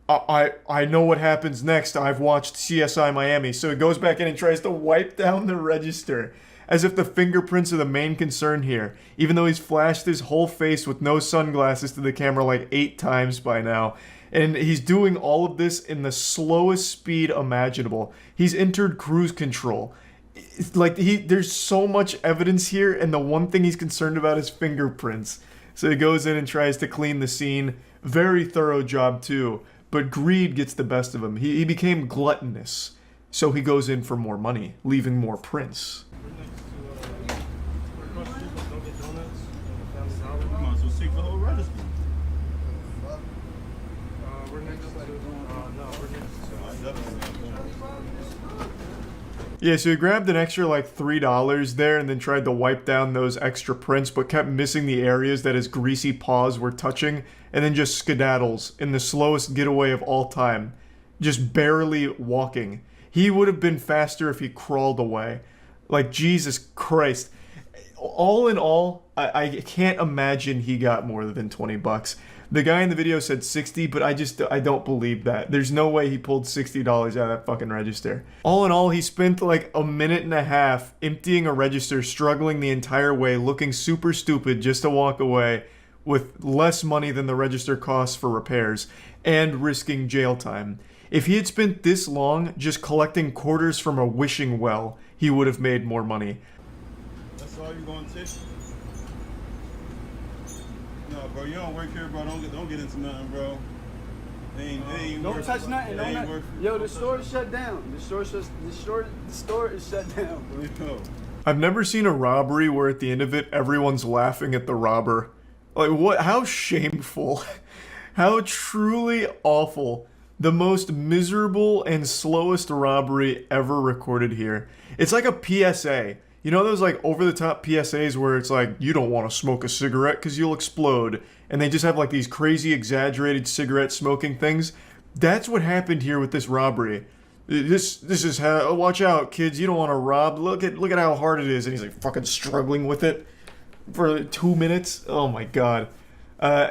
I know what happens next. I've watched CSI Miami. So he goes back in and tries to wipe down the register, as if the fingerprints are the main concern here, even though he's flashed his whole face with no sunglasses to the camera like 8 times by now. And he's doing all of this in the slowest speed imaginable. He's entered cruise control. Like, there's so much evidence here, and the one thing he's concerned about is fingerprints. So he goes in and tries to clean the scene. Very thorough job too, but greed gets the best of him. He became gluttonous, so he goes in for more money, leaving more prints. Yeah, so he grabbed an extra like $3 there and then tried to wipe down those extra prints, but kept missing the areas that his greasy paws were touching, and then just skedaddles in the slowest getaway of all time, just barely walking. He would have been faster if he crawled away. Like, Jesus Christ. All in all, I can't imagine he got more than 20 bucks. The guy in the video said 60, but I don't believe that. There's no way he pulled $60 out of that fucking register. All in all, he spent like a minute and a half emptying a register, struggling the entire way, looking super stupid just to walk away with less money than the register costs for repairs, and risking jail time. If he had spent this long just collecting quarters from a wishing well, he would have made more money. That's all you gonna take? No, bro, you don't work here, bro. Don't get into nothing, bro. They ain't Don't touch nothing. Yo, the store is shut down. The store is shut down, bro. Yo. I've never seen a robbery where at the end of it, everyone's laughing at the robber. Like, what? How shameful. How truly awful. The most miserable and slowest robbery ever recorded here. It's like a PSA. You know those like over-the-top PSAs where it's like, you don't want to smoke a cigarette because you'll explode. And they just have like these crazy exaggerated cigarette smoking things. That's what happened here with this robbery. This is how, watch out kids, you don't want to rob. Look at how hard it is. And he's like fucking struggling with it for 2 minutes. Oh my god.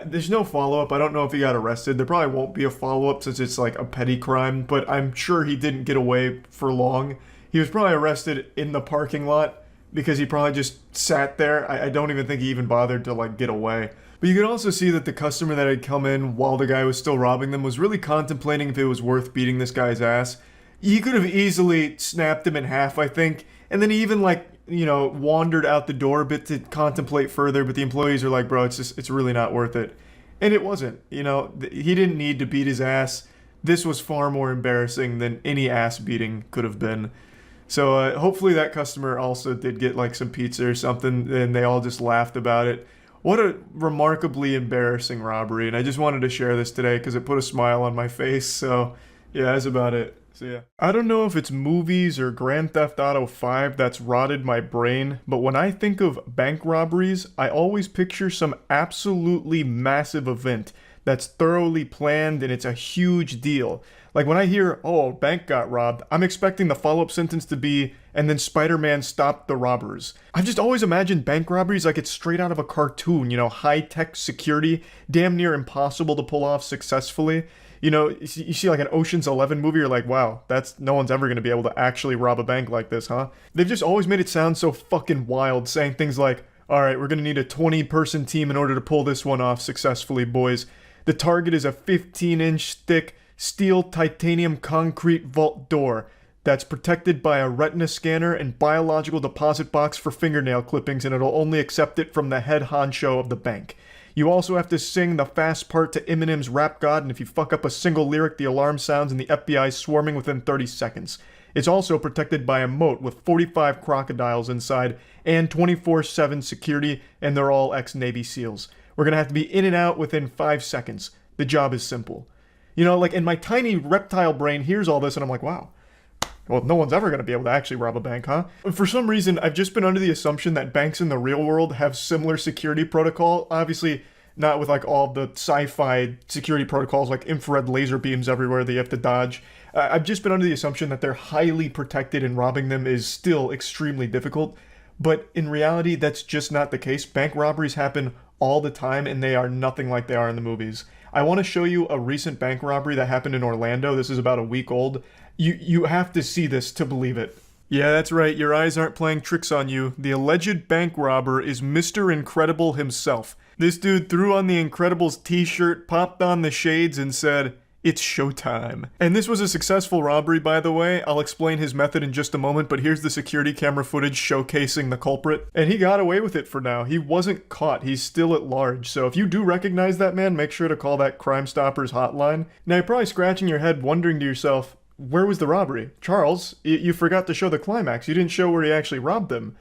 There's no follow-up. I don't know if he got arrested. There probably won't be a follow-up since it's like a petty crime, but I'm sure he didn't get away for long. He was probably arrested in the parking lot because he probably just sat there. I don't even think he even bothered to like get away. But you could also see that the customer that had come in while the guy was still robbing them was really contemplating if it was worth beating this guy's ass. He could have easily snapped him in half, I think, and then he even like, you know, wandered out the door a bit to contemplate further, but the employees are like, bro, it's really not worth it. And it wasn't, you know, he didn't need to beat his ass. This was far more embarrassing than any ass beating could have been. So hopefully that customer also did get like some pizza or something, and they all just laughed about it. What a remarkably embarrassing robbery, and I just wanted to share this today because it put a smile on my face. So yeah, that's about it. So yeah. I don't know if it's movies or Grand Theft Auto 5 that's rotted my brain, but when I think of bank robberies, I always picture some absolutely massive event that's thoroughly planned and it's a huge deal. Like when I hear, oh, a bank got robbed, I'm expecting the follow-up sentence to be, and then Spider-Man stopped the robbers. I've just always imagined bank robberies like it's straight out of a cartoon, you know, high-tech security, damn near impossible to pull off successfully. You know, you see like an Ocean's 11 movie, you're like, wow, no one's ever going to be able to actually rob a bank like this, huh? They've just always made it sound so fucking wild, saying things like, all right, we're going to need a 20-person team in order to pull this one off successfully, boys. The target is a 15-inch thick steel titanium concrete vault door that's protected by a retina scanner and biological deposit box for fingernail clippings, and it'll only accept it from the head honcho of the bank. You also have to sing the fast part to Eminem's Rap God, and if you fuck up a single lyric, the alarm sounds and the FBI is swarming within 30 seconds. It's also protected by a moat with 45 crocodiles inside and 24/7 security, and they're all ex-Navy SEALs. We're gonna have to be in and out within 5 seconds. The job is simple. You know, like in my tiny reptile brain hears all this and I'm like, wow. Well, no one's ever going to be able to actually rob a bank, huh? For some reason, I've just been under the assumption that banks in the real world have similar security protocol. Obviously, not with like all the sci-fi security protocols like infrared laser beams everywhere that you have to dodge. I've just been under the assumption that they're highly protected and robbing them is still extremely difficult. But in reality, that's just not the case. Bank robberies happen all the time, and they are nothing like they are in the movies. I want to show you a recent bank robbery that happened in Orlando. This is about a week old. You have to see this to believe it. Yeah, that's right. Your eyes aren't playing tricks on you. The alleged bank robber is Mr. Incredible himself. This dude threw on the Incredibles t-shirt, popped on the shades, and said, "It's showtime." And this was a successful robbery, by the way. I'll explain his method in just a moment, but here's the security camera footage showcasing the culprit. And he got away with it for now. He wasn't caught. He's still at large. So if you do recognize that man, make sure to call that Crime Stoppers hotline. Now you're probably scratching your head wondering to yourself, where was the robbery? Charles, you forgot to show the climax. You didn't show where he actually robbed them.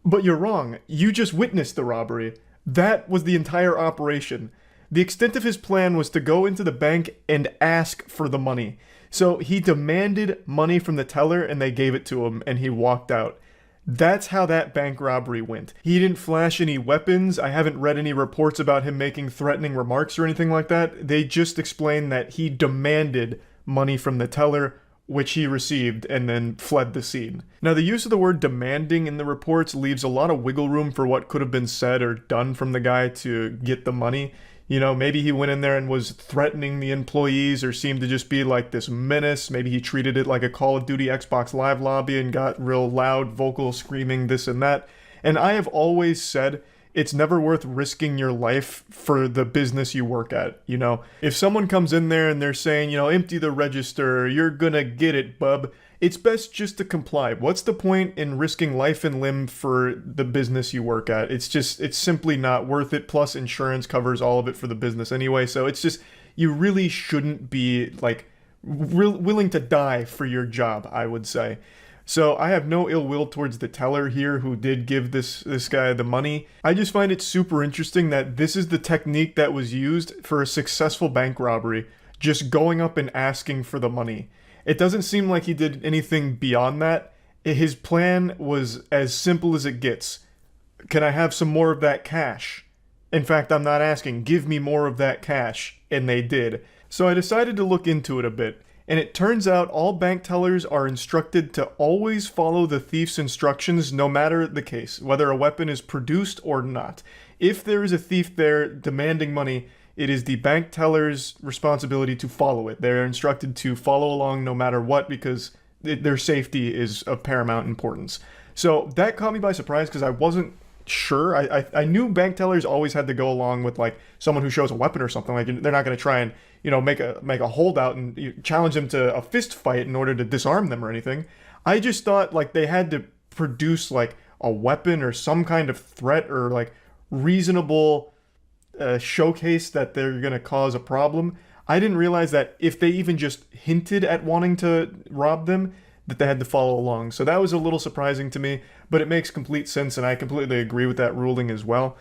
But you're wrong. You just witnessed the robbery. That was the entire operation. The extent of his plan was to go into the bank and ask for the money. So he demanded money from the teller and they gave it to him and he walked out. That's how that bank robbery went. He didn't flash any weapons. I haven't read any reports about him making threatening remarks or anything like that. They just explained that he demanded money from the teller, which he received, and then fled the scene. Now, the use of the word demanding in the reports leaves a lot of wiggle room for what could have been said or done from the guy to get the money. You know, maybe he went in there and was threatening the employees or seemed to just be like this menace. Maybe he treated it like a Call of Duty Xbox Live lobby and got real loud vocal screaming this and that. And I have always said it's never worth risking your life for the business you work at. You know, if someone comes in there and they're saying, you know, empty the register, you're gonna get it, bub. It's best just to comply. What's the point in risking life and limb for the business you work at? It's simply not worth it. Plus insurance covers all of it for the business anyway. So it's just, you really shouldn't be like willing to die for your job, I would say. So I have no ill will towards the teller here who did give this guy the money. I just find it super interesting that this is the technique that was used for a successful bank robbery, just going up and asking for the money. It doesn't seem like he did anything beyond that. His plan was as simple as it gets. Can I have some more of that cash? In fact, I'm not asking, give me more of that cash. And they did. So I decided to look into it a bit. And it turns out all bank tellers are instructed to always follow the thief's instructions no matter the case, whether a weapon is produced or not. If there is a thief there demanding money, it is the bank teller's responsibility to follow it. They're instructed to follow along no matter what because their safety is of paramount importance. So that caught me by surprise because I wasn't sure. I knew bank tellers always had to go along with like someone who shows a weapon or something. Like they're not going to try and, you know, make a holdout and challenge them to a fist fight in order to disarm them or anything. I just thought like they had to produce like a weapon or some kind of threat or like reasonable showcase that they're going to cause a problem. I didn't realize that if they even just hinted at wanting to rob them, that they had to follow along. So that was a little surprising to me, but it makes complete sense, and I completely agree with that ruling as well.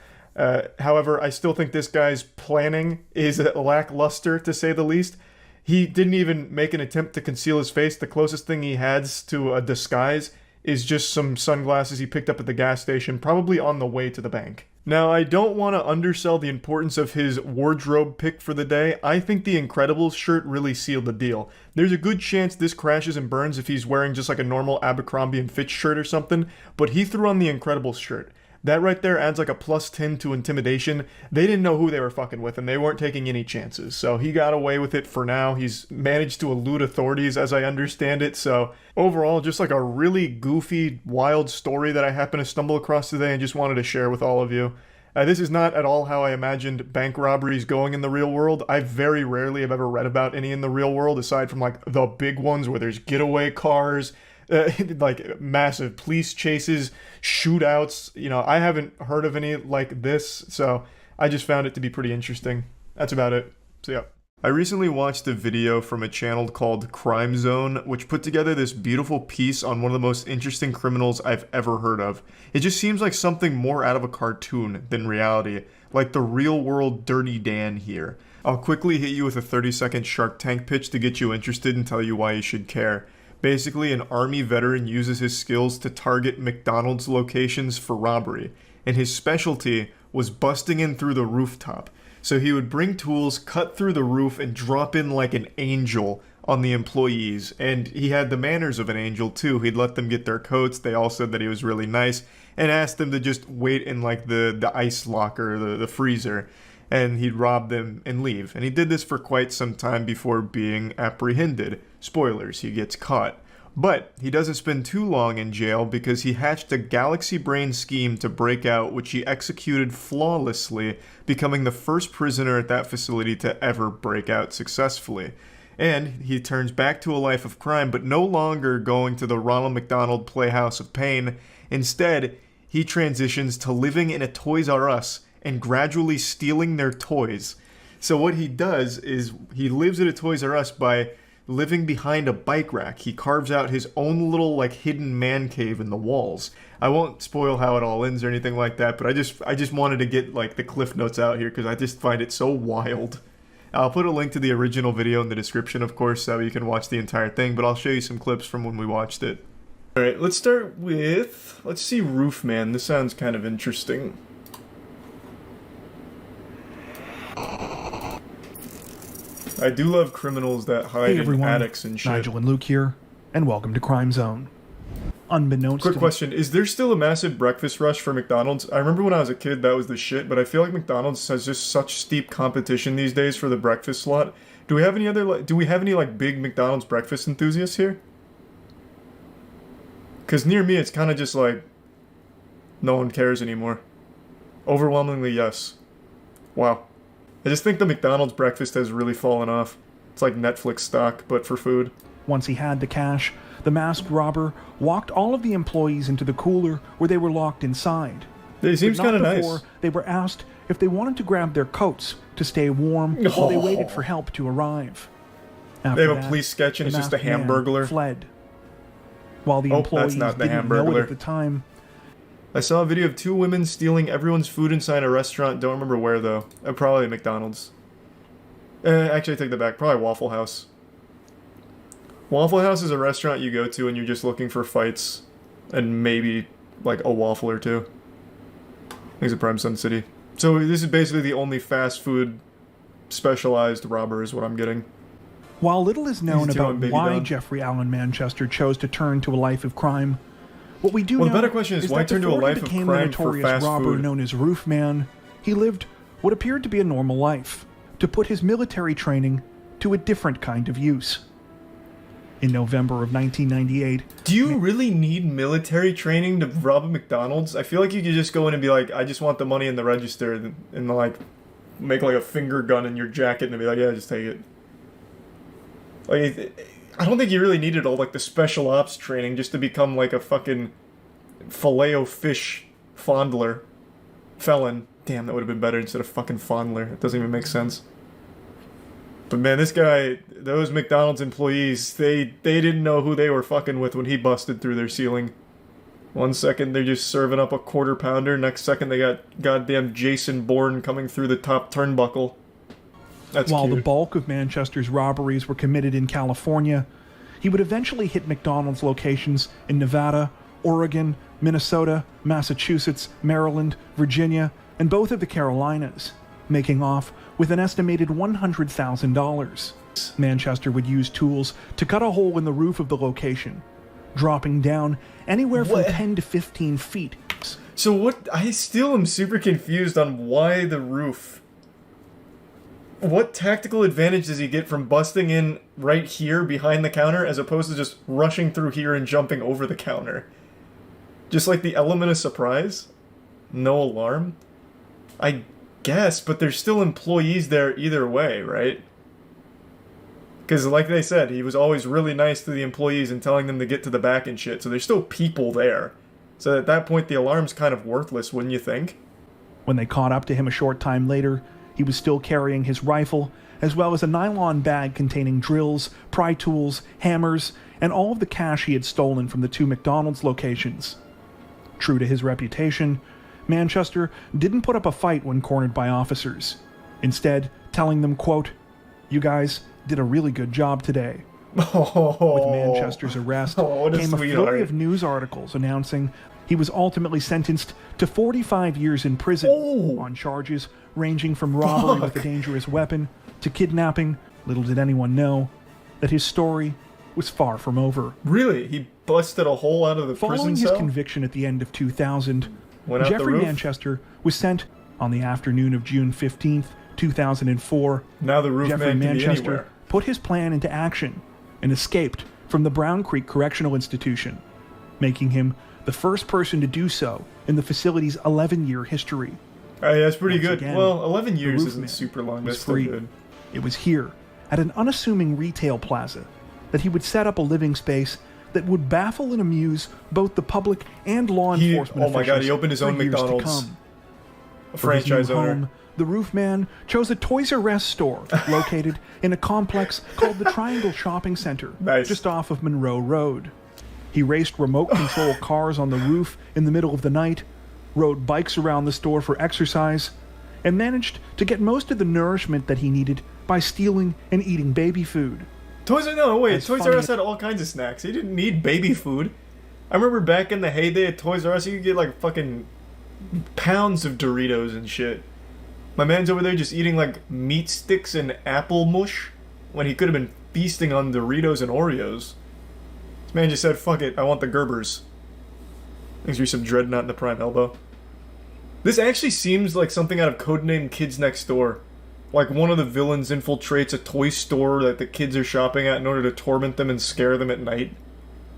However, I still think this guy's planning is lackluster, to say the least. He didn't even make an attempt to conceal his face. The closest thing he has to a disguise is just some sunglasses he picked up at the gas station, probably on the way to the bank. Now, I don't want to undersell the importance of his wardrobe pick for the day. I think the Incredibles shirt really sealed the deal. There's a good chance this crashes and burns if he's wearing just like a normal Abercrombie & Fitch shirt or something, but he threw on the Incredibles shirt. That right there adds like a +10 to intimidation. They didn't know who they were fucking with, and they weren't taking any chances. So he got away with it for now. He's managed to elude authorities, as I understand it. So overall, just like a really goofy, wild story that I happened to stumble across today and just wanted to share with all of you. This is not at all how I imagined bank robberies going in the real world. I very rarely have ever read about any in the real world, aside from like the big ones where there's getaway cars, like massive police chases, shootouts. You know, I haven't heard of any like this, so I just found it to be pretty interesting. That's about it. So yeah. I recently watched a video from a channel called penguinz0, which put together this beautiful piece on one of the most interesting criminals I've ever heard of. It just seems like something more out of a cartoon than reality, like the real world Dirty Dan here. I'll quickly hit you with a 30-second Shark Tank pitch to get you interested and tell you why you should care. Basically, an army veteran uses his skills to target McDonald's locations for robbery, and his specialty was busting in through the rooftop. So he would bring tools, cut through the roof, and drop in like an angel on the employees, and he had the manners of an angel too. He'd let them get their coats. They all said that he was really nice, and asked them to just wait in like the ice locker, the freezer, and he'd rob them and leave. And he did this for quite some time before being apprehended. Spoilers, he gets caught. But he doesn't spend too long in jail because he hatched a galaxy brain scheme to break out, which he executed flawlessly, becoming the first prisoner at that facility to ever break out successfully. And he turns back to a life of crime, but no longer going to the Ronald McDonald Playhouse of Pain. Instead, he transitions to living in a Toys R Us and gradually stealing their toys. So what he does is he lives at a Toys R Us by living behind a bike rack. He carves out his own little like hidden man cave in the walls. I won't spoil how it all ends or anything like that, but I just wanted to get like the cliff notes out here because I just find it so wild. I'll put a link to the original video in the description, of course, so you can watch the entire thing, but I'll show you some clips from when we watched it. Alright, let's start with, let's see Roofman. This sounds kind of interesting. I do love criminals that hide in attics and shit. Nigel and Luke here, and welcome to Crime Zone. Unbeknownst Quick question, is there still a massive breakfast rush for McDonald's? I remember when I was a kid that was the shit, but I feel like McDonald's has just such steep competition these days for the breakfast slot. Do we have any like big McDonald's breakfast enthusiasts here? Because near me it's kind of just like no one cares anymore. Overwhelmingly yes. Wow. I just think the McDonald's breakfast has really fallen off. It's like Netflix stock, but for food. Once he had the cash, the masked robber walked all of the employees into the cooler where they were locked inside. It seems kind of nice. They were asked if they wanted to grab their coats to stay warm while they waited for help to arrive. After they have a police sketch and it's just a Hamburglar. Fled. While the employees didn't know it at the time. I saw a video of two women stealing everyone's food inside a restaurant. Don't remember where, though. Probably McDonald's. Actually, I take that back. Probably Waffle House. Waffle House is a restaurant you go to and you're just looking for fights. And maybe, like, a waffle or two. I think it's a Prime Sun City. So this is basically the only fast food specialized robber is what I'm getting. While little is known about why Jeffrey Allen Manchester chose to turn to a life of crime, what we do know the better question is why turn to a life of crime for fast food? Known as Roofman, he lived what appeared to be a normal life, to put his military training to a different kind of use. In November of 1998... Do you really need military training to rob a McDonald's? I feel like you could just go in and be like, I just want the money in the register, and like, make like a finger gun in your jacket and be like, yeah, just take it. Like, I don't think you really needed all like the special ops training just to become like a fucking Filet-O-Fish fondler. Felon. Damn, that would have been better instead of fucking fondler. It doesn't even make sense. But man, this guy, those McDonald's employees, they didn't know who they were fucking with when he busted through their ceiling. 1 second they're just serving up a quarter pounder, next second they got goddamn Jason Bourne coming through the top turnbuckle. That's While cute. The bulk of Manchester's robberies were committed in California, he would eventually hit McDonald's locations in Nevada, Oregon, Minnesota, Massachusetts, Maryland, Virginia, and both of the Carolinas, making off with an estimated $100,000. Manchester would use tools to cut a hole in the roof of the location, dropping down anywhere from 10 to 15 feet. So what? I still am super confused on why the roof. What tactical advantage does he get from busting in right here behind the counter as opposed to just rushing through here and jumping over the counter? Just like the element of surprise? No alarm? I guess, but there's still employees there either way, right? Because like they said, he was always really nice to the employees and telling them to get to the back and shit, so there's still people there. So at that point, the alarm's kind of worthless, wouldn't you think? When they caught up to him a short time later, he was still carrying his rifle, as well as a nylon bag containing drills, pry tools, hammers, and all of the cash he had stolen from the two McDonald's locations. True to his reputation, Manchester didn't put up a fight when cornered by officers, instead telling them, quote, "You guys did a really good job today." With Manchester's arrest came a flurry of news articles announcing he was ultimately sentenced to 45 years in prison on charges ranging from robbery with a dangerous weapon to kidnapping. Little did anyone know that his story was far from over. Really? He busted a hole out of the Following prison his cell? conviction at the end of 2000, Went out the Jeffrey roof? Manchester was sent on the afternoon of June 15th, 2004. Now the roof Jeffrey man can be Manchester anywhere. put his plan into action and escaped from the Brown Creek Correctional Institution, making him the first person to do so in the facility's 11-year history. Hey, that's pretty Once good. again, well, 11 years the isn't roofman super long. was That's still free. good. It was here, at an unassuming retail plaza, that he would set up a living space that would baffle and amuse both the public and law enforcement oh my god, he officials opened his for own years to McDonald's. come. A For his franchise new owner. home, the roofman chose a Toys R Us store located in a complex called the Triangle Shopping Center, just off of Monroe Road. He raced remote control cars on the roof in the middle of the night, rode bikes around the store for exercise, and managed to get most of the nourishment that he needed by stealing and eating baby food. Toys R funny- Us had all kinds of snacks. He didn't need baby food. I remember back in the heyday at Toys R Us, you could get like fucking pounds of Doritos and shit. My man's over there just eating like meat sticks and apple mush when he could have been feasting on Doritos and Oreos. This man just said, fuck it, I want the Gerbers. Thanks for some Dreadnought in the prime elbow. This actually seems like something out of Codename Kids Next Door. Like one of the villains infiltrates a toy store that the kids are shopping at in order to torment them and scare them at night.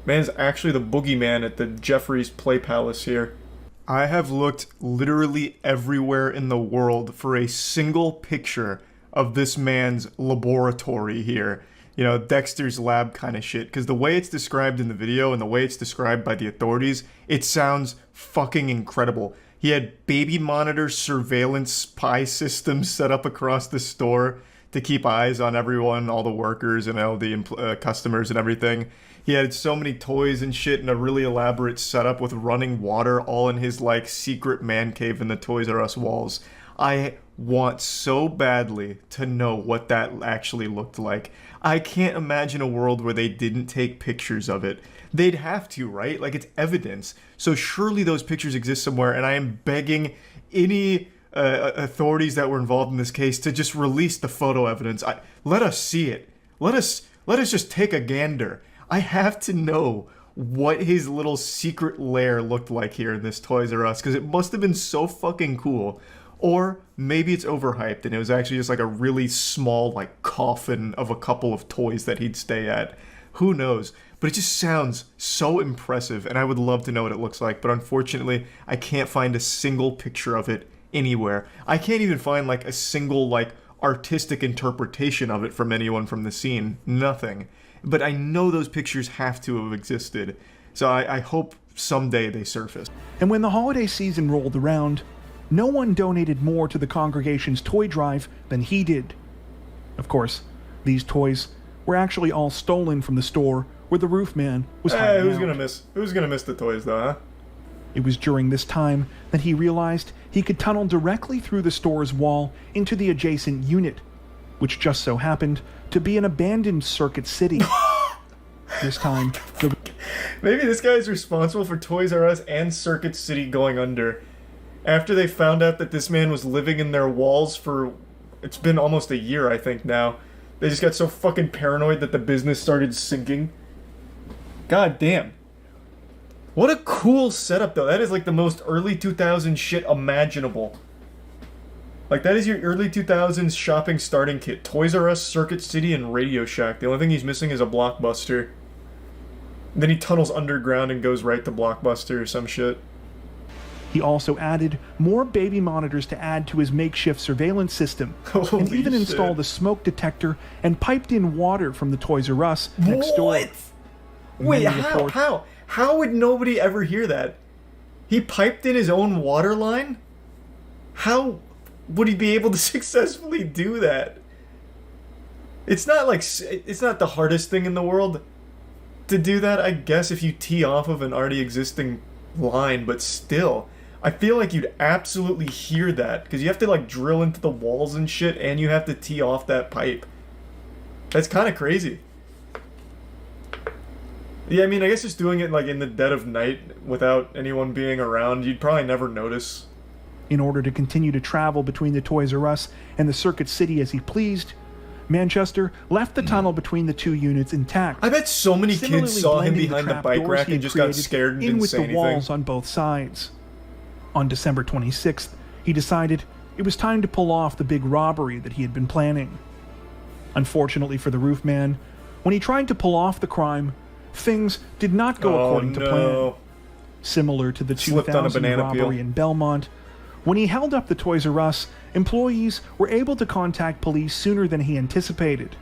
Man's actually the boogeyman at the Jeffrey's Play Palace here. I have looked literally everywhere in the world for a single picture of this man's laboratory here. You know, Dexter's lab kind of shit. Because the way it's described in the video and the way it's described by the authorities, it sounds fucking incredible. He had baby monitor surveillance spy systems set up across the store to keep eyes on everyone, all the workers and all the customers and everything. He had so many toys and shit and a really elaborate setup with running water all in his like secret man cave in the Toys R Us walls. I want so badly to know what that actually looked like. I can't imagine a world where they didn't take pictures of it. They'd have to, right? Like, it's evidence. So surely those pictures exist somewhere, and I am begging any authorities that were involved in this case to just release the photo evidence. Let us see it. Let us just take a gander. I have to know what his little secret lair looked like here in this Toys R Us, because it must have been so fucking cool. Or maybe it's overhyped and it was actually just like a really small like coffin of a couple of toys that he'd stay at. Who knows? But it just sounds so impressive and I would love to know what it looks like. But unfortunately, I can't find a single picture of it anywhere. I can't even find like a single like artistic interpretation of it from anyone from the scene. Nothing. But I know those pictures have to have existed. So I hope someday they surface. And when the holiday season rolled around, no one donated more to the congregation's toy drive than he did. Of course, these toys were actually all stolen from the store where the roofman was hiding who's out. gonna miss the toys though, huh? It was during this time that he realized he could tunnel directly through the store's wall into the adjacent unit, which just so happened to be an abandoned Circuit City. This time, maybe this guy is responsible for Toys R Us and Circuit City going under. After they found out that this man was living in their walls for, it's been almost a year, I think now. They just got so fucking paranoid that the business started sinking. God damn. What a cool setup though. That is like the most early 2000s shit imaginable. Like that is your early 2000s shopping starting kit. Toys R Us, Circuit City, and Radio Shack. The only thing he's missing is a Blockbuster. Then he tunnels underground and goes right to Blockbuster or some shit. he also added more baby monitors to add to his makeshift surveillance system, Holy and even shit. installed a smoke detector and piped in water from the Toys R Us next door. Wait, Many how? report- How would nobody ever hear that? He piped in his own water line? How would he be able to successfully do that? It's not the hardest thing in the world to do that, I guess, if you tee off of an already existing line, but still, I feel like you'd absolutely hear that, because you have to like drill into the walls and shit, and you have to tee off that pipe. That's kind of crazy. Yeah, I mean, I guess just doing it like in the dead of night without anyone being around, you'd probably never notice. In order to continue to travel between the Toys R Us and the Circuit City as he pleased, Manchester left the tunnel between the two units intact. I bet so many similarly kids saw him blending behind the trap bike doors rack he and had just got created scared and in didn't with say the anything. walls on both sides. On December 26th, he decided it was time to pull off the big robbery that he had been planning. Unfortunately for the roof man, when he tried to pull off the crime, things did not go according to plan. Similar to the Slipped on a 2000 banana robbery peel. in Belmont, when he held up the Toys R Us, employees were able to contact police sooner than he anticipated.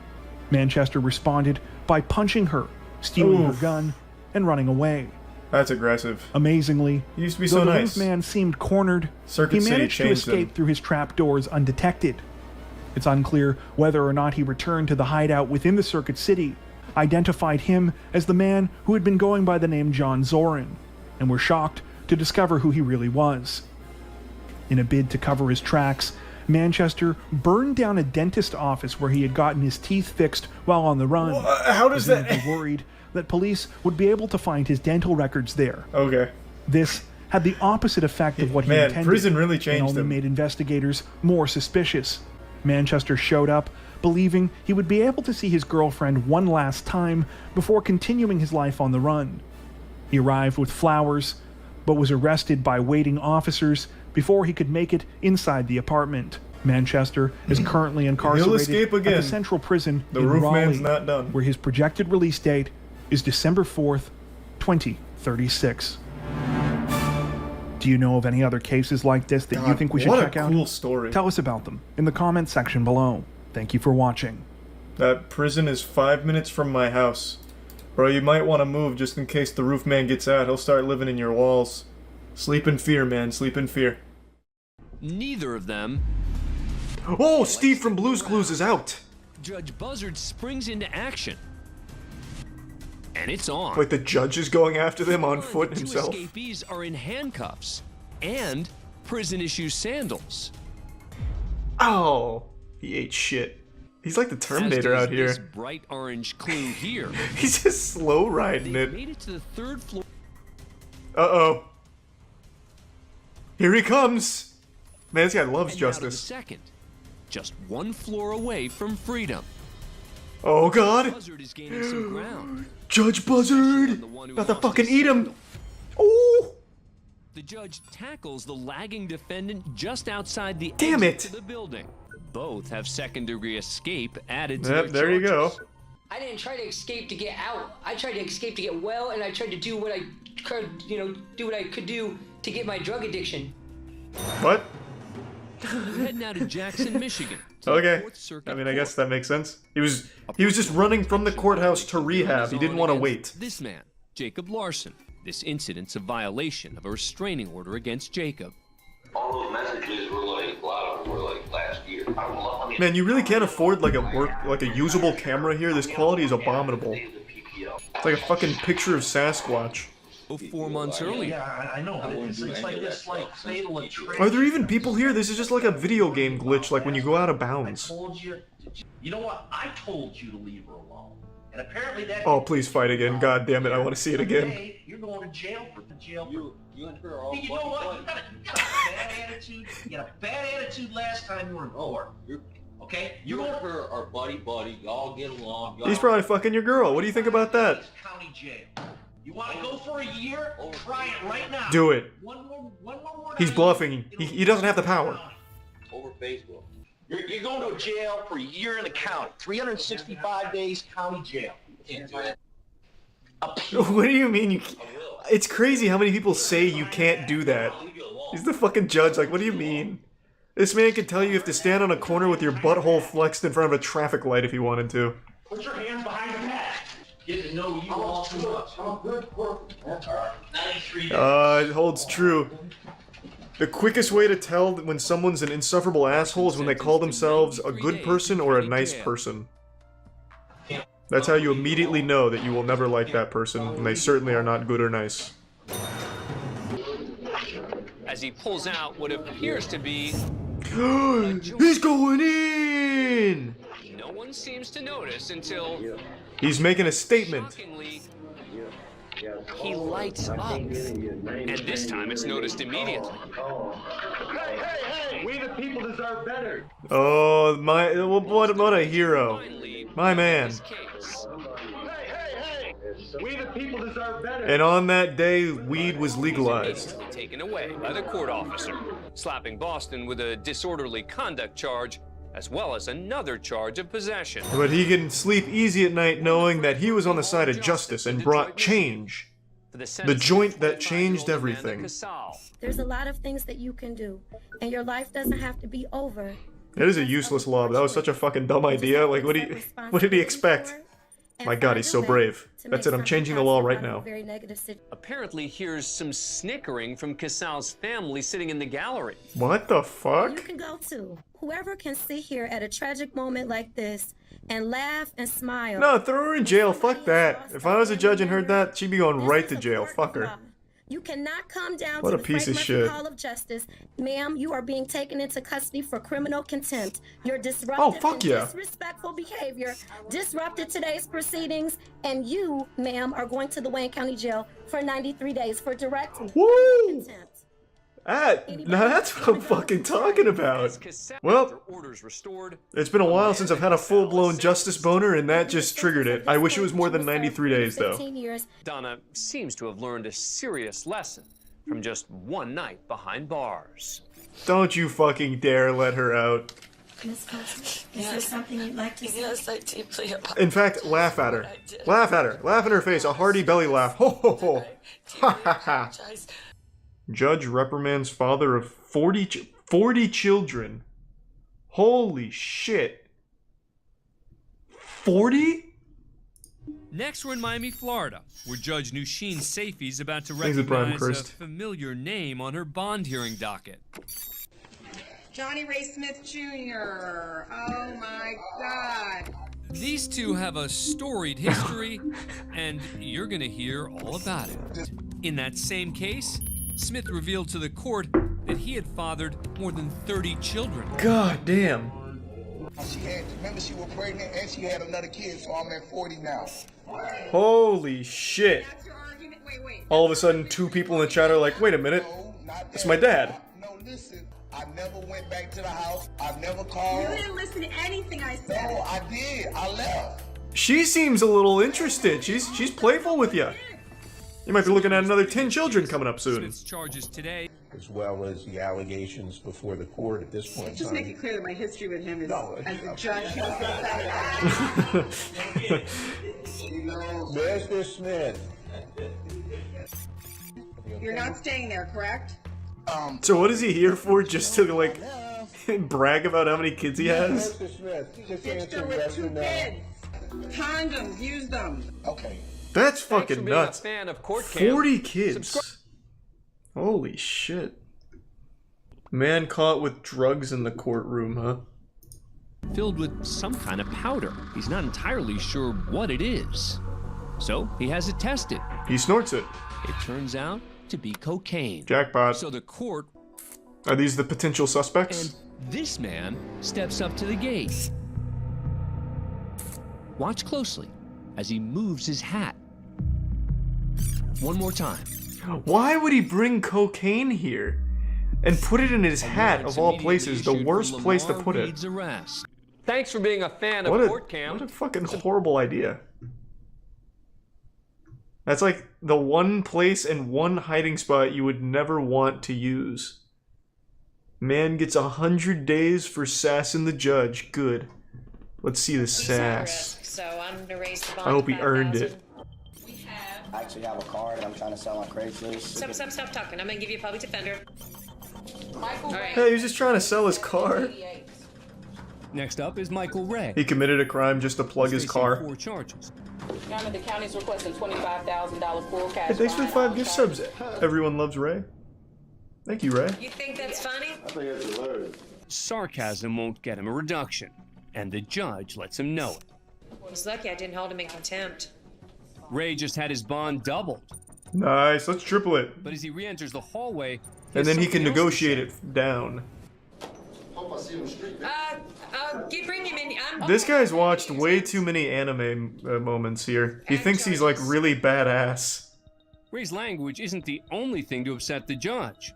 Manchester responded by punching her, stealing her gun, and running away. That's aggressive. Amazingly, He used to be though so the nice. roof man seemed cornered, Circuit he City managed to changed escape him. through his trapdoors undetected. It's unclear whether or not he returned to the hideout within the Circuit City, identified him as the man who had been going by the name John Zorin, and were shocked to discover who he really was. In a bid to cover his tracks, Manchester burned down a dentist office where he had gotten his teeth fixed while on the run. How does that... presumably worried that police would be able to find his dental records there. Okay. This had the opposite effect of what he Man, intended. prison really and changed only him. made investigators more suspicious. Manchester showed up, believing he would be able to see his girlfriend one last time before continuing his life on the run. He arrived with flowers, but was arrested by waiting officers before he could make it inside the apartment. Manchester is currently incarcerated escape at again. the Central Prison The in roof Raleigh, man's not done. where his projected release date is December 4th, 2036. Do you know of any other cases like this that you think we should what check a out? cool story. Tell us about them in the comments section below. Thank you for watching. That prison is 5 minutes from my house. Bro, you might want to move just in case the roof man gets out. He'll start living in your walls. Sleep in fear, man. Sleep in fear. Neither of them. Oh, Steve from Blue's Clues is out. Judge Buzzard springs into action. And it's on. Like the judge is going after them on foot Two himself. escapees are in handcuffs and prison issue sandals. Oh, he ate shit. He's like the Terminator As does out here. This bright orange clue here. He's just slow riding They it. made it to the third floor. Uh-oh. Here he comes. Man, this guy loves and now to the justice. second, just one floor away from freedom. Oh God. Buzzard is gaining some ground. Judge Buzzard! About to fucking eat him! Oh! The judge tackles the lagging defendant just outside the Damn exit it. to the building. Both have second-degree escape added to Yep, their there you go. charges. I didn't try to escape to get out. I tried to escape to get well, and I tried to do what I could, do what I could do to get my drug addiction. What? We're heading out to Jackson, Michigan. to the Okay. Fourth Circuit I mean, I guess Court. that makes sense. He was just running from the courthouse to rehab. He didn't want to wait. This man, Jacob Larson. This incident's a violation of a restraining order against Jacob. All those messages were like, a lot of them were like last year. Man, you really can't afford like a usable camera here. This quality is abominable. It's like a fucking picture of Sasquatch. 4 months earlier. Yeah, I know, but it's like this, like, fatal attraction. Are there even people here? This is just like a video game glitch, like when you go out of I bounds. told you, you know what? I told you to leave her alone. And apparently that... Oh, please fight again. God damn it, I want to see it again. Today, you're going to jail for the jail. You and her are all Hey, you know what? You got a bad attitude. You had a bad attitude last time you were in court. Okay? You and her are buddy-buddy. Y'all get along. He's probably fucking your girl. What do you think about that? County jail. You want to go for a year? Try it right now. Do it. One more He's bluffing. He doesn't have the power. Over Facebook. You're going to jail for a year in the county. 365 days county jail. Can't do it. What do you mean you? It's crazy how many people say you can't do that. He's the fucking judge. Like, what do you mean? This man can tell you have to stand on a corner with your butthole flexed in front of a traffic light if you wanted to. Put your hands behind your back. Get to know you all too much. I'm good. That's all right. 93 days. It holds true. The quickest way to tell when someone's an insufferable asshole is when they call themselves a good person or a nice person. That's how you immediately know that you will never like that person, and they certainly are not good or nice. As he pulls out what appears to be... He's going in! No one seems to notice until... He's making a statement. Shockingly, he lights up. And this time it's noticed immediately. Hey, we the people deserve better. Oh, what a hero. My man. We the people deserve better. And on that day, weed was legalized. Taken away by the court officer, slapping Boston with a disorderly conduct charge, as well as another charge of possession. But he can sleep easy at night knowing that he was on the side of justice and brought change. The joint that changed everything. There's a lot of things that you can do, and your life doesn't have to be over. That is a useless law, but that was such a fucking dumb idea. Like, what did he expect? My god, he's so brave. That's it, I'm changing the law right now. Apparently, here's some snickering from Casal's family sitting in the gallery. What the fuck? You can go too. Whoever can sit here at a tragic moment like this and laugh and smile. No, throw her in jail. Fuck that. If I was a judge and heard that, she'd be going right to jail. Fuck her. You cannot come down what to a the piece Frank of Murphy shit. Hall of Justice. Ma'am, you are being taken into custody for criminal contempt. Your disruptive and disrespectful behavior disrupted today's proceedings, and you, ma'am, are going to the Wayne County Jail for 93 days for direct contempt. Now that's what I'm fucking talking about. Well, it's been a while since I've had a full-blown justice boner, and that just triggered it. I wish it was more than 93 days, though. Donna seems to have learned a serious lesson from just one night behind bars. Don't you fucking dare let her out. Miss Coulson, is there something you'd like to say? Yes, I deeply apologize. In fact, laugh at her. Laugh at her. Laugh in her face. A hearty belly laugh. Ho ho ho. Ha ha ha. Judge reprimands father of 40 children. Holy shit. 40? Next, we're in Miami, Florida, where Judge Nusheen Safey's about to Thanks, Brian recognize a Christ. familiar name on her bond hearing docket. Johnny Ray Smith Jr. Oh my God. These two have a storied history, and you're gonna hear all about it. In that same case, Smith revealed to the court that he had fathered more than 30 children. God damn. Remember, she was pregnant and she had another kid, so I'm at 40 now. Holy shit. All of a sudden, two people in the chat are like, wait a minute, it's my dad. No, listen, I never went back to the house. I never called. You didn't listen to anything I said. No, I did. I left. She seems a little interested. She's playful with you. You might be looking at another 10 children coming up soon. Charges today, as well as the allegations before the court at this point in Just time. make it clear that my history with him is as a judge. Mr. Smith. You're not staying there, correct? So what is he here for? Just to like brag about how many kids he has? Mr. Smith, just Ditched answer her with yes 2 or no. kids. Condoms, use them. Okay. That's fucking being a nuts. fan of court cam. 40 kids. Holy shit. Man caught with drugs in the courtroom, huh? filled with some kind of powder. He's not entirely sure what it is. So he has it tested. He snorts it. It turns out to be cocaine. Jackpot. So the court... Are these the potential suspects? And this man steps up to the gate. Watch closely as he moves his hat. One more time. Why would he bring cocaine here? And put it in his hat, of all places, the worst place to put it. Arrest. Thanks for being a fan of Court Cam. What a fucking horrible idea. That's like the one place and one hiding spot you would never want to use. Man gets 100 days for sassing the judge. Good. Let's see the sass. So I'm gonna raise the bond. I hope he earned it. I actually have a car that I'm trying to sell on Craigslist. Stop talking. I'm gonna give you a public defender. Michael Ray. Hey, he was just trying to sell his car. Next up is Michael Ray. He committed a crime just to plug his car. 4 charges. Your Honor, the county's requesting $25,000 full cash. Hey, thanks for the 5 gift subs. Everyone loves Ray. Thank you, Ray. You think that's funny? I think it's hilarious. Sarcasm won't get him a reduction, and the judge lets him know it. I was lucky I didn't hold him in contempt. Ray just had his bond doubled, Nice, let's triple it. but as he re-enters the hallway, And then he can negotiate it down. Bring him in. This guy's watched way too many anime moments here. He thinks he's like really badass. Ray's language isn't the only thing to upset the judge.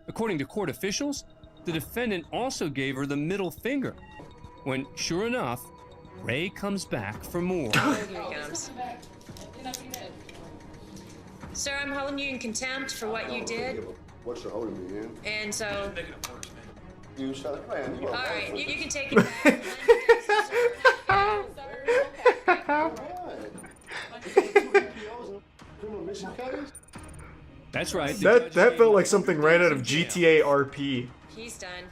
According to court officials, the defendant also gave her the middle finger, when, sure enough, Ray comes back for more. Here he comes. Sir, I'm holding you in contempt for what you did. What's the holding me in? And so, You shut man. all right, you can take it back. That's right. That felt like something right out of GTA RP. He's done.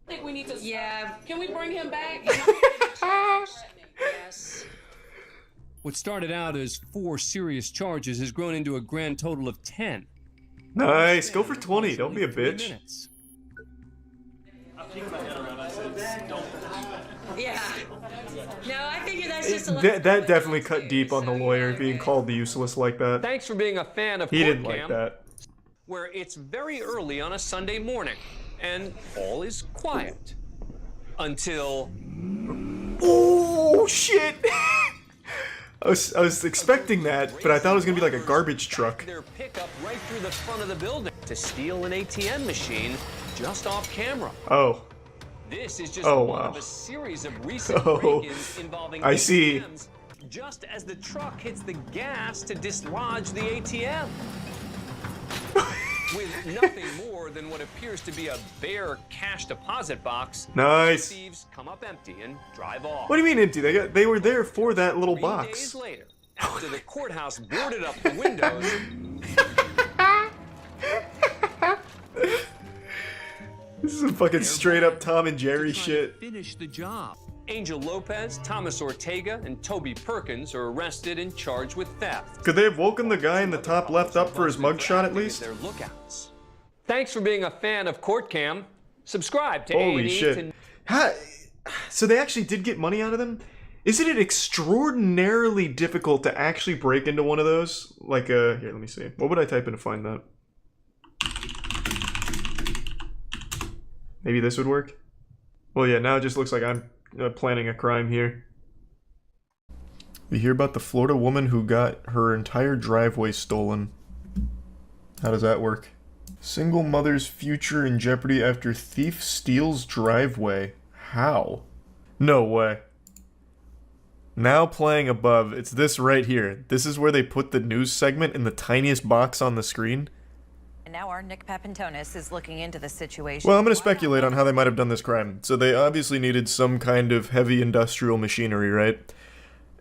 I think we need to. Yeah. Can we bring him back? Yes. What started out as 4 serious charges has grown into a grand total of 10. Nice, go for 20, don't be a bitch. Minutes. Yeah. No, I figured that's just a That definitely cut deep on the lawyer being called useless like that. Thanks for being a fan of He didn't Court like Cam, that. where it's very early on a Sunday morning, and all is quiet. Until... Oh, shit! I was expecting that, but I thought it was gonna be like a garbage truck. Their pickup right through the front of the building to steal an ATM machine just off camera. Oh. This is just Oh, one wow. of a series of recent Oh, break-ins involving I see. ATMs just as the truck hits the gas to dislodge the ATM. With nothing more than what appears to be a bare cash deposit box, Nice. the thieves come up empty and drive off. What do you mean empty? They were there for that little 3 box. days later, after the courthouse boarded up the windows, This is some fucking straight up Tom and Jerry shit. finish the job. Angel Lopez, Thomas Ortega, and Toby Perkins are arrested and charged with theft. Could they have woken the guy in the top left up for his mugshot at least? They're lookouts. Thanks for being a fan of Court Cam. Subscribe to Holy A&E shit. So they actually did get money out of them? Isn't it extraordinarily difficult to actually break into one of those? Like, here, let me see. What would I type in to find that? Maybe this would work? Well, yeah, now it just looks like I'm planning a crime here. You hear about the Florida woman who got her entire driveway stolen. How does that work? Single mother's future in jeopardy after thief steals driveway. How? No way. Now playing above, it's this right here. This is where they put the news segment in the tiniest box on the screen. And now our Nick Papantonis is looking into the situation. Well, I'm going to speculate on how they might have done this crime. So they obviously needed some kind of heavy industrial machinery, right?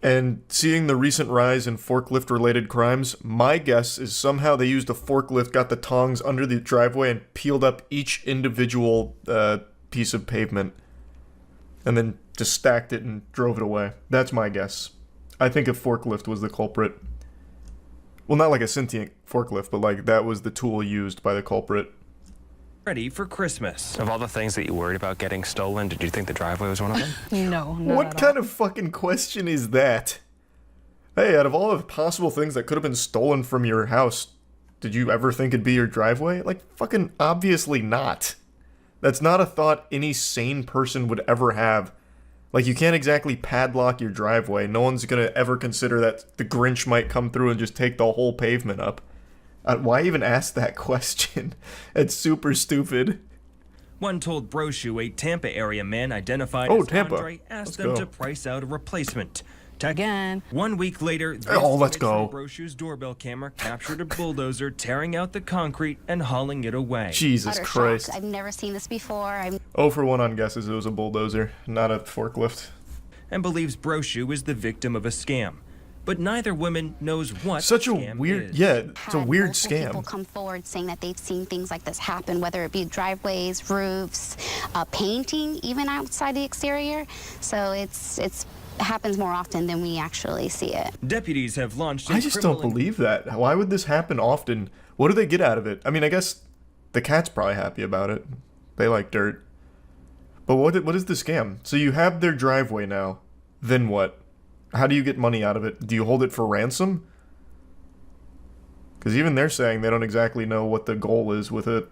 And seeing the recent rise in forklift-related crimes, my guess is somehow they used a forklift, got the tongs under the driveway, and peeled up each individual piece of pavement. And then just stacked it and drove it away. That's my guess. I think a forklift was the culprit. Well, not like a sentient forklift, but like that was the tool used by the culprit. Ready for Christmas. Of all the things that you worried about getting stolen, did you think the driveway was one of them? No, What kind of fucking question is that? Hey, out of all the possible things that could have been stolen from your house, did you ever think it'd be your driveway? Like, fucking obviously not. That's not a thought any sane person would ever have. Like, you can't exactly padlock your driveway. No one's gonna ever consider that the Grinch might come through and just take the whole pavement up. Why even ask that question? It's super stupid. One told Brochu a Tampa area man identified Oh, as Tampa. Andre asked Let's them go. to price out a replacement. Again. 1 week later, this let's footage from go. Brochu's doorbell camera captured a bulldozer tearing out the concrete and hauling it away. Jesus Utter Christ. shock. I've never seen this before. 0 for 1 on guesses. It was a bulldozer, not a forklift. And believes Brochu is the victim of a scam. But neither woman knows what Such a scam weird, is. yeah, it's a weird multiple people scam. come forward saying that they've seen things like this happen, whether it be driveways, roofs, painting, even outside the exterior. So it's happens more often than we actually see it. Deputies have launched a I just don't criminal believe that. Why would this happen often? What do they get out of it? I mean, I guess the cat's probably happy about it. They like dirt. But what is the scam? So you have their driveway now. Then what? How do you get money out of it? Do you hold it for ransom? Because even they're saying they don't exactly know what the goal is with it.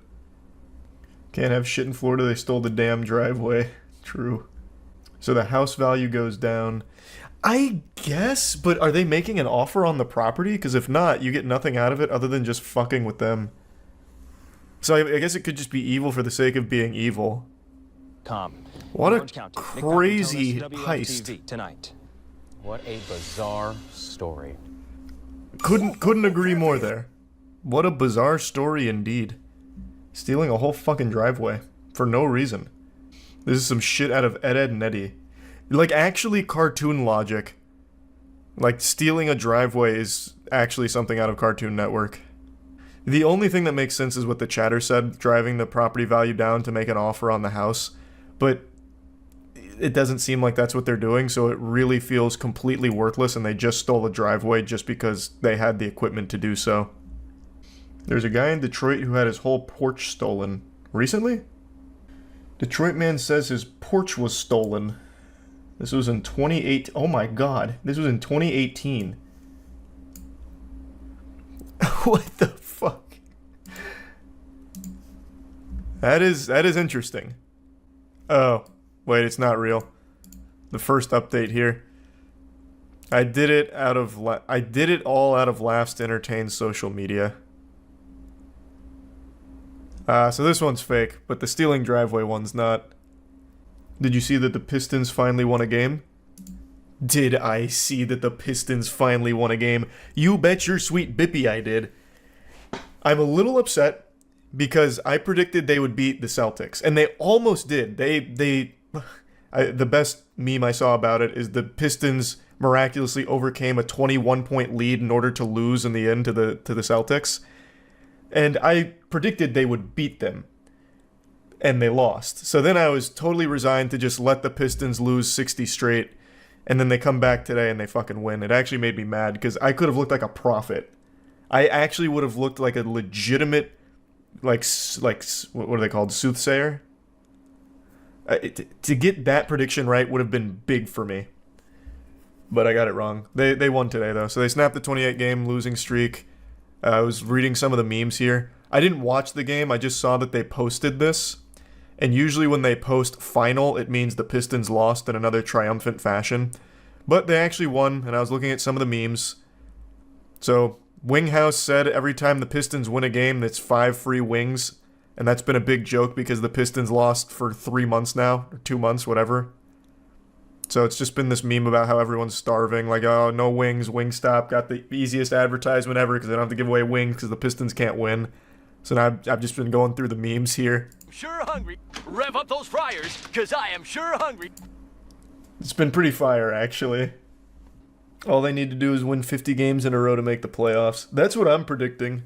Can't have shit in Florida, they stole the damn driveway. True. So the house value goes down. I guess, but are they making an offer on the property? Because if not, you get nothing out of it other than just fucking with them. So I guess it could just be evil for the sake of being evil. What a crazy heist. Tonight. What a bizarre story. Couldn't agree more there. What a bizarre story indeed. Stealing a whole fucking driveway for no reason. This is some shit out of Ed, Edd n Eddy. Like, actually cartoon logic. Like, stealing a driveway is actually something out of Cartoon Network. The only thing that makes sense is what the chatter said, driving the property value down to make an offer on the house. But it doesn't seem like that's what they're doing, so it really feels completely worthless, and they just stole a driveway just because they had the equipment to do so. There's a guy in Detroit who had his whole porch stolen. Recently? Detroit man says his porch was stolen. This was in 2018. Oh my god. This was in 2018. What the fuck? That is interesting. Oh, wait, it's not real. The first update here. I did it all out of laughs to entertain social media. So this one's fake, but the stealing driveway one's not. Did you see that the Pistons finally won a game? Did I see that the Pistons finally won a game? You bet your sweet bippy I did. I'm a little upset because I predicted they would beat the Celtics, and they almost did. The best meme I saw about it is the Pistons miraculously overcame a 21-point lead in order to lose in the end to the Celtics. And I predicted they would beat them. And they lost. So then I was totally resigned to just let the Pistons lose 60 straight. And then they come back today and they fucking win. It actually made me mad because I could have looked like a prophet. I actually would have looked like a legitimate, like what are they called? Soothsayer? To get that prediction right would have been big for me. But I got it wrong. They won today though. So they snapped the 28-game losing streak. I was reading some of the memes here. I didn't watch the game. I just saw that they posted this. And usually when they post final, it means the Pistons lost in another triumphant fashion. But they actually won, and I was looking at some of the memes. So, Winghouse said every time the Pistons win a game, it's 5 free wings. And that's been a big joke because the Pistons lost for 3 months now, or 2 months, whatever. So it's just been this meme about how everyone's starving. Like, oh, no wings, Wingstop got the easiest advertisement ever because they don't have to give away wings because the Pistons can't win. So now I've just been going through the memes here. Sure hungry. Rev up those fryers, because I am sure hungry. It's been pretty fire, actually. All they need to do is win 50 games in a row to make the playoffs. That's what I'm predicting.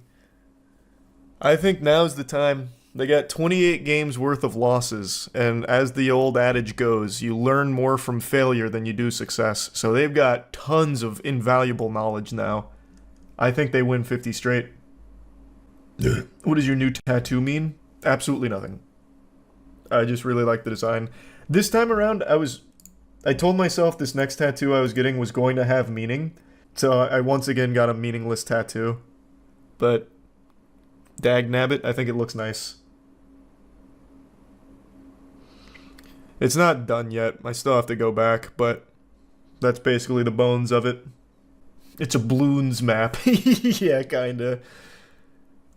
I think now's the time. They got 28 games worth of losses, and as the old adage goes, you learn more from failure than you do success. So they've got tons of invaluable knowledge now. I think they win 50 straight. What does your new tattoo mean? Absolutely nothing. I just really like the design. This time around, I told myself this next tattoo I was getting was going to have meaning. So I once again got a meaningless tattoo. But, dagnabbit, I think it looks nice. It's not done yet. I still have to go back, but that's basically the bones of it. It's a balloons map. Yeah, kinda.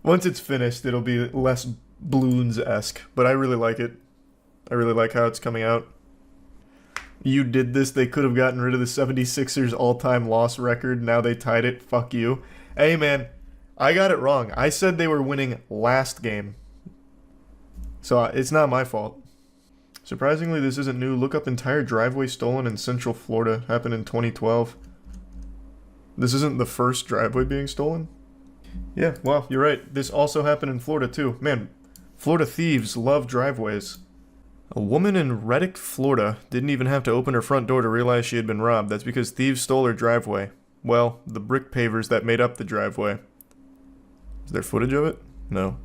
Once it's finished, it'll be less balloons-esque, but I really like it. I really like how it's coming out. You did this, they could have gotten rid of the 76ers all-time loss record, now they tied it, fuck you. Hey man, I got it wrong. I said they were winning last game. So it's not my fault. Surprisingly, this isn't new. Look up entire driveway stolen in Central Florida. Happened in 2012. This isn't the first driveway being stolen? Yeah, well, you're right. This also happened in Florida, too. Man, Florida thieves love driveways. A woman in Reddick, Florida didn't even have to open her front door to realize she had been robbed. That's because thieves stole her driveway. Well, the brick pavers that made up the driveway. Is there footage of it? No.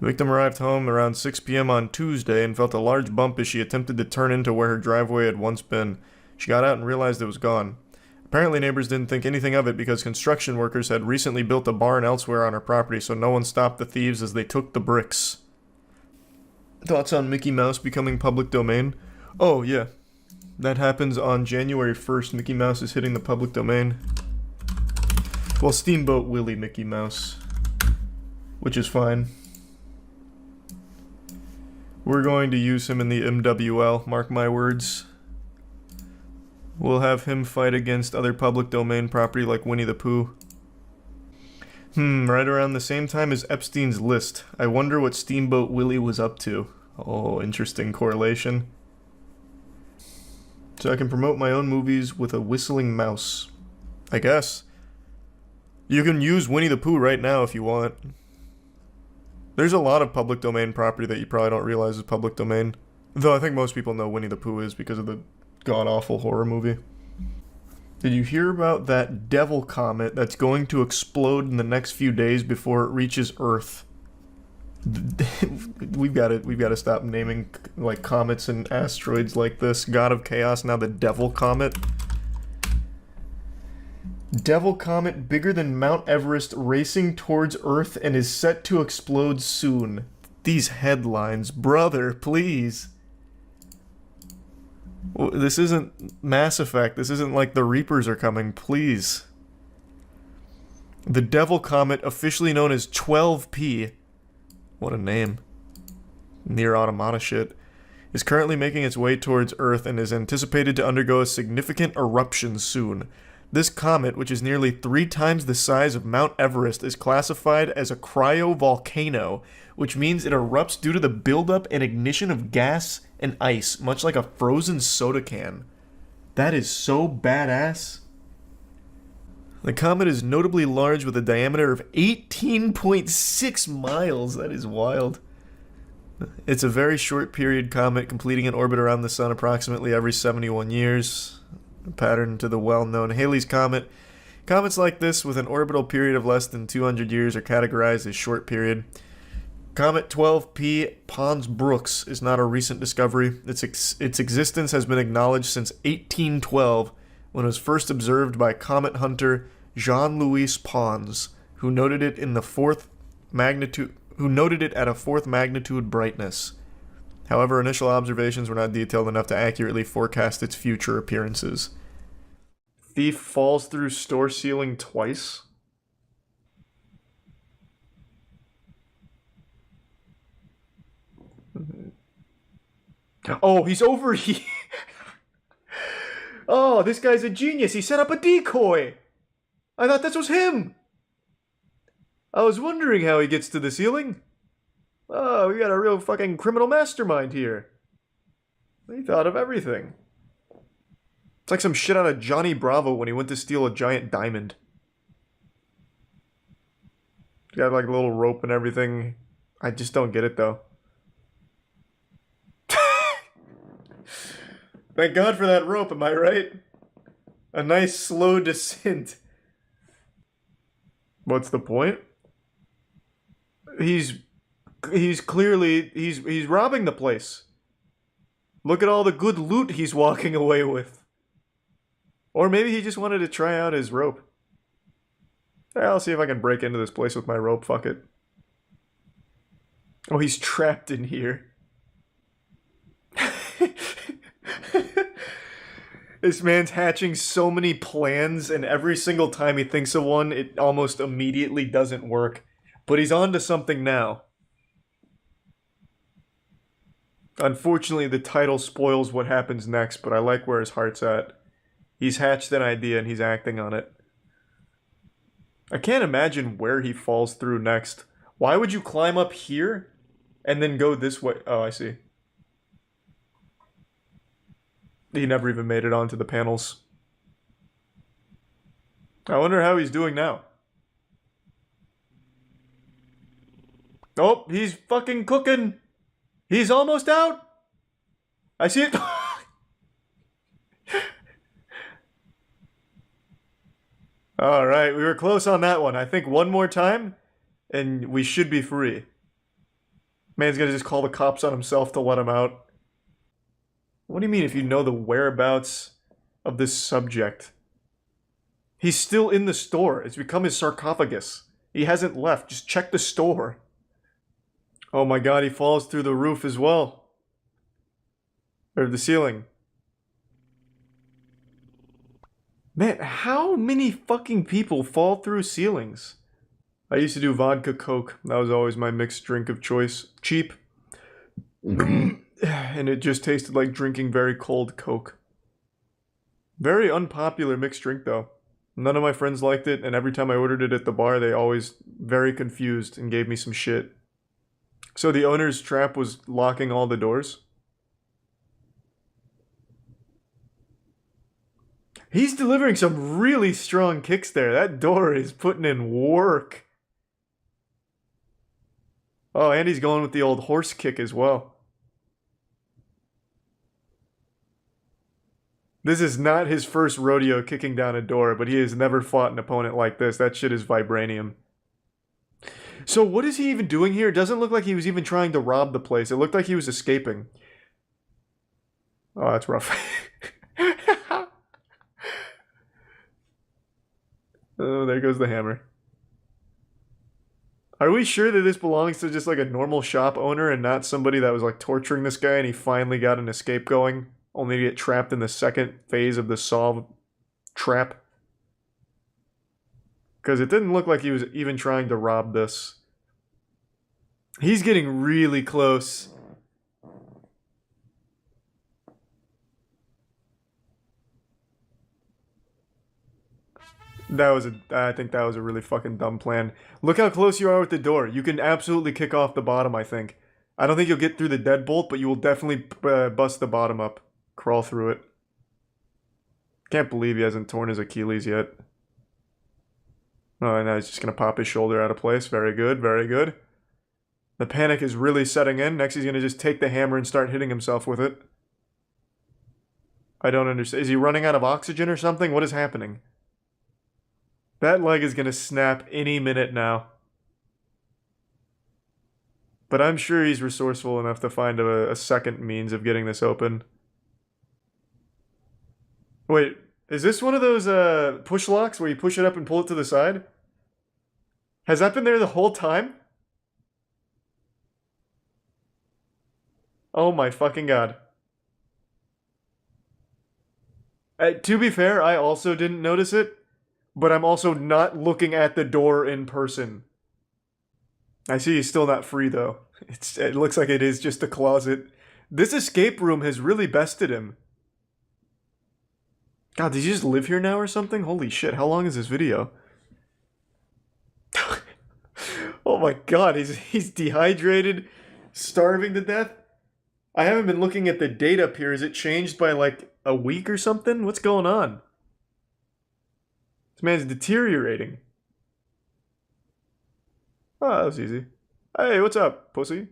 The victim arrived home around 6 p.m. on Tuesday and felt a large bump as she attempted to turn into where her driveway had once been. She got out and realized it was gone. Apparently neighbors didn't think anything of it because construction workers had recently built a barn elsewhere on her property, so no one stopped the thieves as they took the bricks. Thoughts on Mickey Mouse becoming public domain? Oh, yeah. That happens on January 1st. Mickey Mouse is hitting the public domain. Well, Steamboat Willie Mickey Mouse. Which is fine. We're going to use him in the MWL, mark my words. We'll have him fight against other public domain property like Winnie the Pooh. Right around the same time as Epstein's List. I wonder what Steamboat Willie was up to. Oh, interesting correlation. So I can promote my own movies with a whistling mouse. I guess. You can use Winnie the Pooh right now if you want. There's a lot of public domain property that you probably don't realize is public domain. Though I think most people know Winnie the Pooh is because of the god-awful horror movie. Did you hear about that devil comet that's going to explode in the next few days before it reaches Earth? We've got to stop naming like comets and asteroids like this. God of Chaos, now the devil comet. Devil comet bigger than Mount Everest racing towards Earth and is set to explode soon. These headlines, brother, please. This isn't Mass Effect. This isn't like the Reapers are coming, please. The Devil Comet, officially known as 12P, what a name, Near Automata shit, is currently making its way towards Earth and is anticipated to undergo a significant eruption soon. This comet, which is nearly 3 times the size of Mount Everest, is classified as a cryovolcano, which means it erupts due to the buildup and ignition of gas and ice, much like a frozen soda can. That is so badass. The comet is notably large with a diameter of 18.6 miles. That is wild. It's a very short period comet, completing an orbit around the sun approximately every 71 years. A pattern to the well-known Halley's Comet. Comets like this with an orbital period of less than 200 years are categorized as short period. Comet 12P Pons-Brooks is not a recent discovery. Its existence has been acknowledged since 1812, when it was first observed by comet hunter Jean-Louis Pons, who noted it at a fourth magnitude brightness. However, initial observations were not detailed enough to accurately forecast its future appearances. Thief falls through store ceiling twice? Oh, he's over here. Oh, this guy's a genius. He set up a decoy. I thought this was him. I was wondering how he gets to the ceiling. Oh, we got a real fucking criminal mastermind here. He thought of everything. It's like some shit out of Johnny Bravo when he went to steal a giant diamond. He's got like a little rope and everything. I just don't get it though. Thank God for that rope, am I right? A nice slow descent. What's the point? He's clearly he's robbing the place. Look at all the good loot he's walking away with. Or maybe he just wanted to try out his rope. I'll see if I can break into this place with my rope, fuck it. Oh, he's trapped in here. This man's hatching so many plans, and every single time he thinks of one, it almost immediately doesn't work. But he's on to something now. Unfortunately, the title spoils what happens next, but I like where his heart's at. He's hatched an idea and he's acting on it. I can't imagine where he falls through next. Why would you climb up here and then go this way? Oh, I see. He never even made it onto the panels. I wonder how he's doing now. Oh, he's fucking cooking. He's almost out. I see it. Alright, we were close on that one. I think one more time, and we should be free. Man's gonna just call the cops on himself to let him out. What do you mean if you know the whereabouts of this subject? He's still in the store. It's become his sarcophagus. He hasn't left. Just check the store. Oh my god, he falls through the roof as well. Or the ceiling. Man, how many fucking people fall through ceilings? I used to do vodka Coke. That was always my mixed drink of choice. Cheap. And it just tasted like drinking very cold Coke. Very unpopular mixed drink though. None of my friends liked it, and every time I ordered it at the bar, they always very confused and gave me some shit. So the owner's trap was locking all the doors? He's delivering some really strong kicks there. That door is putting in work. Oh, and he's going with the old horse kick as well. This is not his first rodeo kicking down a door, but he has never fought an opponent like this. That shit is vibranium. So what is he even doing here? It doesn't look like he was even trying to rob the place. It looked like he was escaping. Oh, that's rough. Oh, there goes the hammer. Are we sure that this belongs to just like a normal shop owner and not somebody that was like torturing this guy and he finally got an escape going, only to get trapped in the second phase of the solve trap? Because it didn't look like he was even trying to rob this. He's getting really close. I think that was a really fucking dumb plan. Look how close you are with the door. You can absolutely kick off the bottom, I think. I don't think you'll get through the deadbolt, but you will definitely bust the bottom up. Crawl through it. Can't believe he hasn't torn his Achilles yet. Oh, and now he's just gonna pop his shoulder out of place. Very good, very good. The panic is really setting in. Next he's gonna just take the hammer and start hitting himself with it. I don't understand. Is he running out of oxygen or something? What is happening? That leg is gonna snap any minute now. But I'm sure he's resourceful enough to find a second means of getting this open. Wait, is this one of those push locks where you push it up and pull it to the side? Has that been there the whole time? Oh my fucking god. To be fair, I also didn't notice it. But I'm also not looking at the door in person. I see he's still not free, though. It looks like it is just a closet. This escape room has really bested him. God, did he just live here now or something? Holy shit, how long is this video? Oh my god, he's dehydrated, starving to death. I haven't been looking at the date up here. Is it changed by like a week or something? What's going on? This man's deteriorating. Oh, that was easy. Hey, what's up, pussy?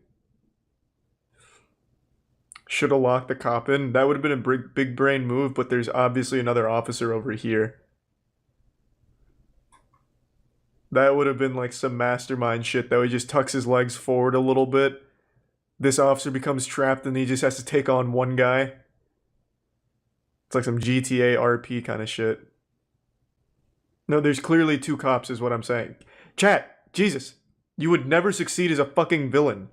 Should have locked the cop in. That would have been a big brain move, but there's obviously another officer over here. That would have been like some mastermind shit, though. He just tucks his legs forward a little bit. This officer becomes trapped and he just has to take on one guy. It's like some GTA RP kind of shit. No, there's clearly two cops is what I'm saying. Chat, Jesus, you would never succeed as a fucking villain.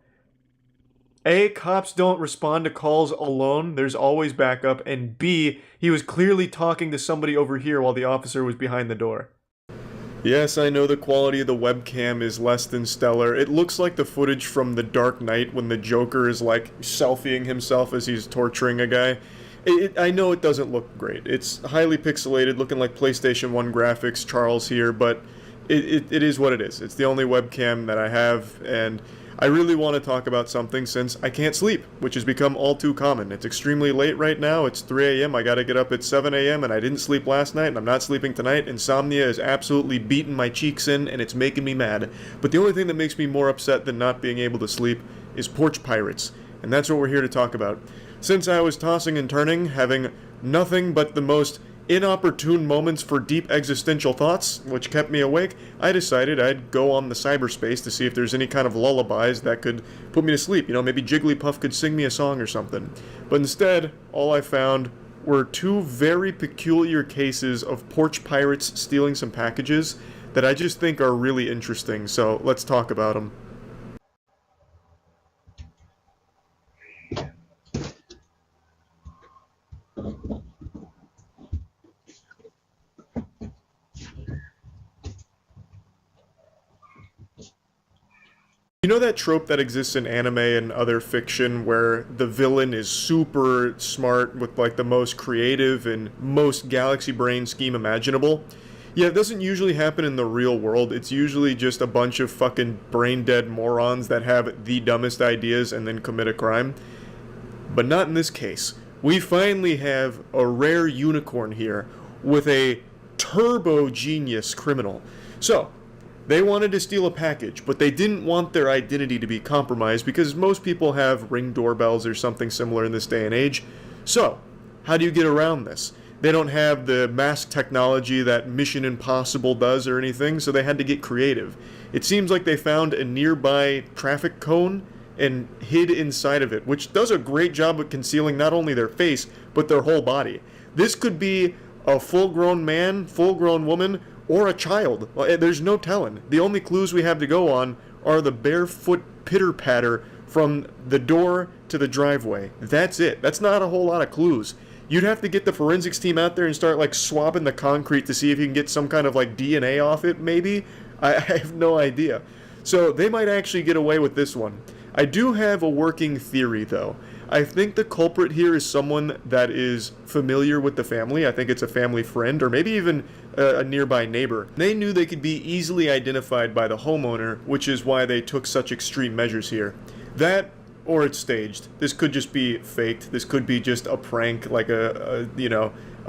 A, cops don't respond to calls alone. There's always backup. And B, he was clearly talking to somebody over here while the officer was behind the door. Yes, I know the quality of the webcam is less than stellar. It looks like the footage from The Dark Knight when the Joker is like selfieing himself as he's torturing a guy. I know it doesn't look great. It's highly pixelated, looking like PlayStation 1 graphics, Charles here, but it is what it is. It's the only webcam that I have, and I really want to talk about something since I can't sleep, which has become all too common. It's extremely late right now. It's 3 a.m. I gotta get up at 7 a.m., and I didn't sleep last night, and I'm not sleeping tonight. Insomnia is absolutely beating my cheeks in, and it's making me mad. But the only thing that makes me more upset than not being able to sleep is porch pirates, and that's what we're here to talk about. Since I was tossing and turning, having nothing but the most inopportune moments for deep existential thoughts, which kept me awake, I decided I'd go on the cyberspace to see if there's any kind of lullabies that could put me to sleep. You know, maybe Jigglypuff could sing me a song or something. But instead, all I found were two very peculiar cases of porch pirates stealing some packages that I just think are really interesting, so let's talk about them. You know that trope that exists in anime and other fiction where the villain is super smart with like the most creative and most galaxy brain scheme imaginable? Yeah, it doesn't usually happen in the real world. It's usually just a bunch of fucking brain-dead morons that have the dumbest ideas and then commit a crime. But not in this case. We finally have a rare unicorn here with a turbo genius criminal. So, they wanted to steal a package, but they didn't want their identity to be compromised because most people have Ring doorbells or something similar in this day and age. So, how do you get around this? They don't have the mask technology that Mission Impossible does or anything, so they had to get creative. It seems like they found a nearby traffic cone and hid inside of it, which does a great job of concealing not only their face, but their whole body. This could be a full-grown man, full-grown woman, or a child. There's no telling. The only clues we have to go on are the barefoot pitter-patter from the door to the driveway. That's it. That's not a whole lot of clues. You'd have to get the forensics team out there and start like swabbing the concrete to see if you can get some kind of like DNA off it, maybe? I have no idea. So they might actually get away with this one. I do have a working theory though. I think the culprit here is someone that is familiar with the family. I think it's a family friend or maybe even a nearby neighbor. They knew they could be easily identified by the homeowner, which is why they took such extreme measures here. That, or it's staged. This could just be faked. This could be just a prank, like a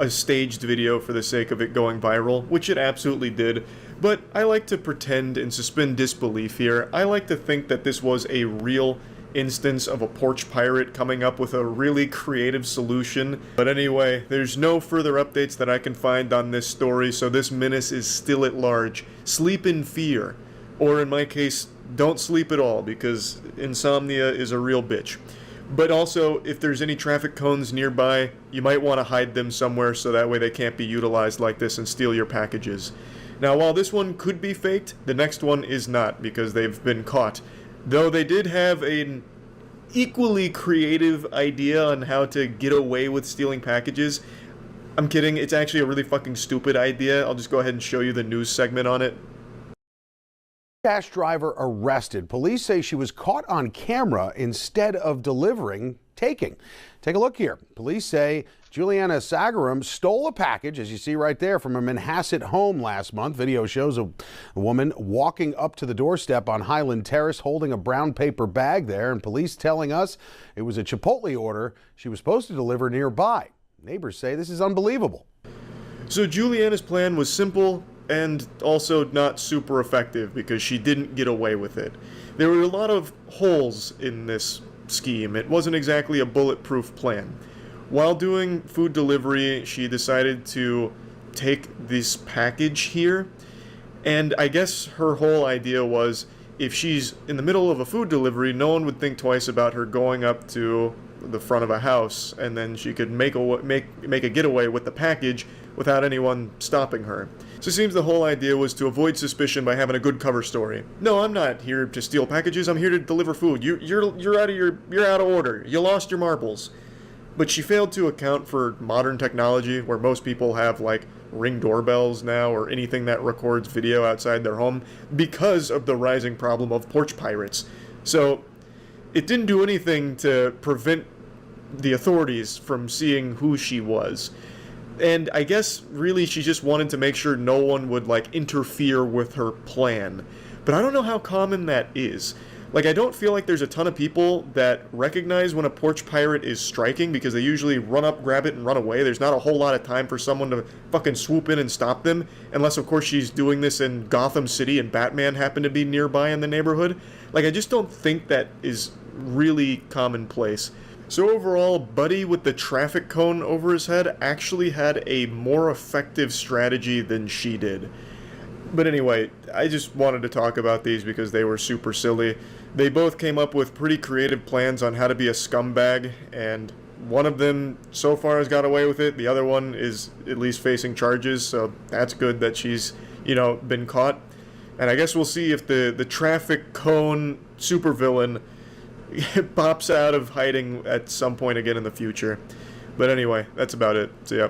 staged video for the sake of it going viral, which it absolutely did. But I like to pretend and suspend disbelief here. I like to think that this was a real instance of a porch pirate coming up with a really creative solution. But anyway, there's no further updates that I can find on this story, so this menace is still at large. Sleep in fear. Or in my case, don't sleep at all, because insomnia is a real bitch. But also, if there's any traffic cones nearby, you might want to hide them somewhere so that way they can't be utilized like this and steal your packages. Now, while this one could be faked, the next one is not, because they've been caught. Though they did have an equally creative idea on how to get away with stealing packages. I'm kidding, it's actually a really fucking stupid idea. I'll just go ahead and show you the news segment on it. Dash driver arrested. Police say she was caught on camera instead of taking. Take a look here. Police say Juliana Sagaram stole a package, as you see right there, from a Manhasset home last month. Video shows a woman walking up to the doorstep on Highland Terrace holding a brown paper bag there, and police telling us it was a Chipotle order she was supposed to deliver nearby. Neighbors say this is unbelievable. So Juliana's plan was simple and also not super effective because she didn't get away with it. There were a lot of holes in this scheme. It wasn't exactly a bulletproof plan. While doing food delivery, she decided to take this package here, and I guess her whole idea was if she's in the middle of a food delivery, no one would think twice about her going up to the front of a house, and then she could make a getaway with the package without anyone stopping her. So it seems the whole idea was to avoid suspicion by having a good cover story. No, I'm not here to steal packages. I'm here to deliver food. You're out of order. You lost your marbles. But she failed to account for modern technology, where most people have like Ring doorbells now or anything that records video outside their home, because of the rising problem of porch pirates. So it didn't do anything to prevent the authorities from seeing who she was. And I guess really she just wanted to make sure no one would like interfere with her plan. But I don't know how common that is. Like, I don't feel like there's a ton of people that recognize when a porch pirate is striking, because they usually run up, grab it, and run away. There's not a whole lot of time for someone to fucking swoop in and stop them, unless, of course, she's doing this in Gotham City and Batman happened to be nearby in the neighborhood. Like, I just don't think that is really commonplace. So overall, Buddy with the traffic cone over his head actually had a more effective strategy than she did. But anyway, I just wanted to talk about these because they were super silly. They both came up with pretty creative plans on how to be a scumbag, and one of them so far has got away with it. The other one is at least facing charges, so that's good that she's, been caught. And I guess we'll see if the traffic cone supervillain pops out of hiding at some point again in the future. But anyway, that's about it. So yeah.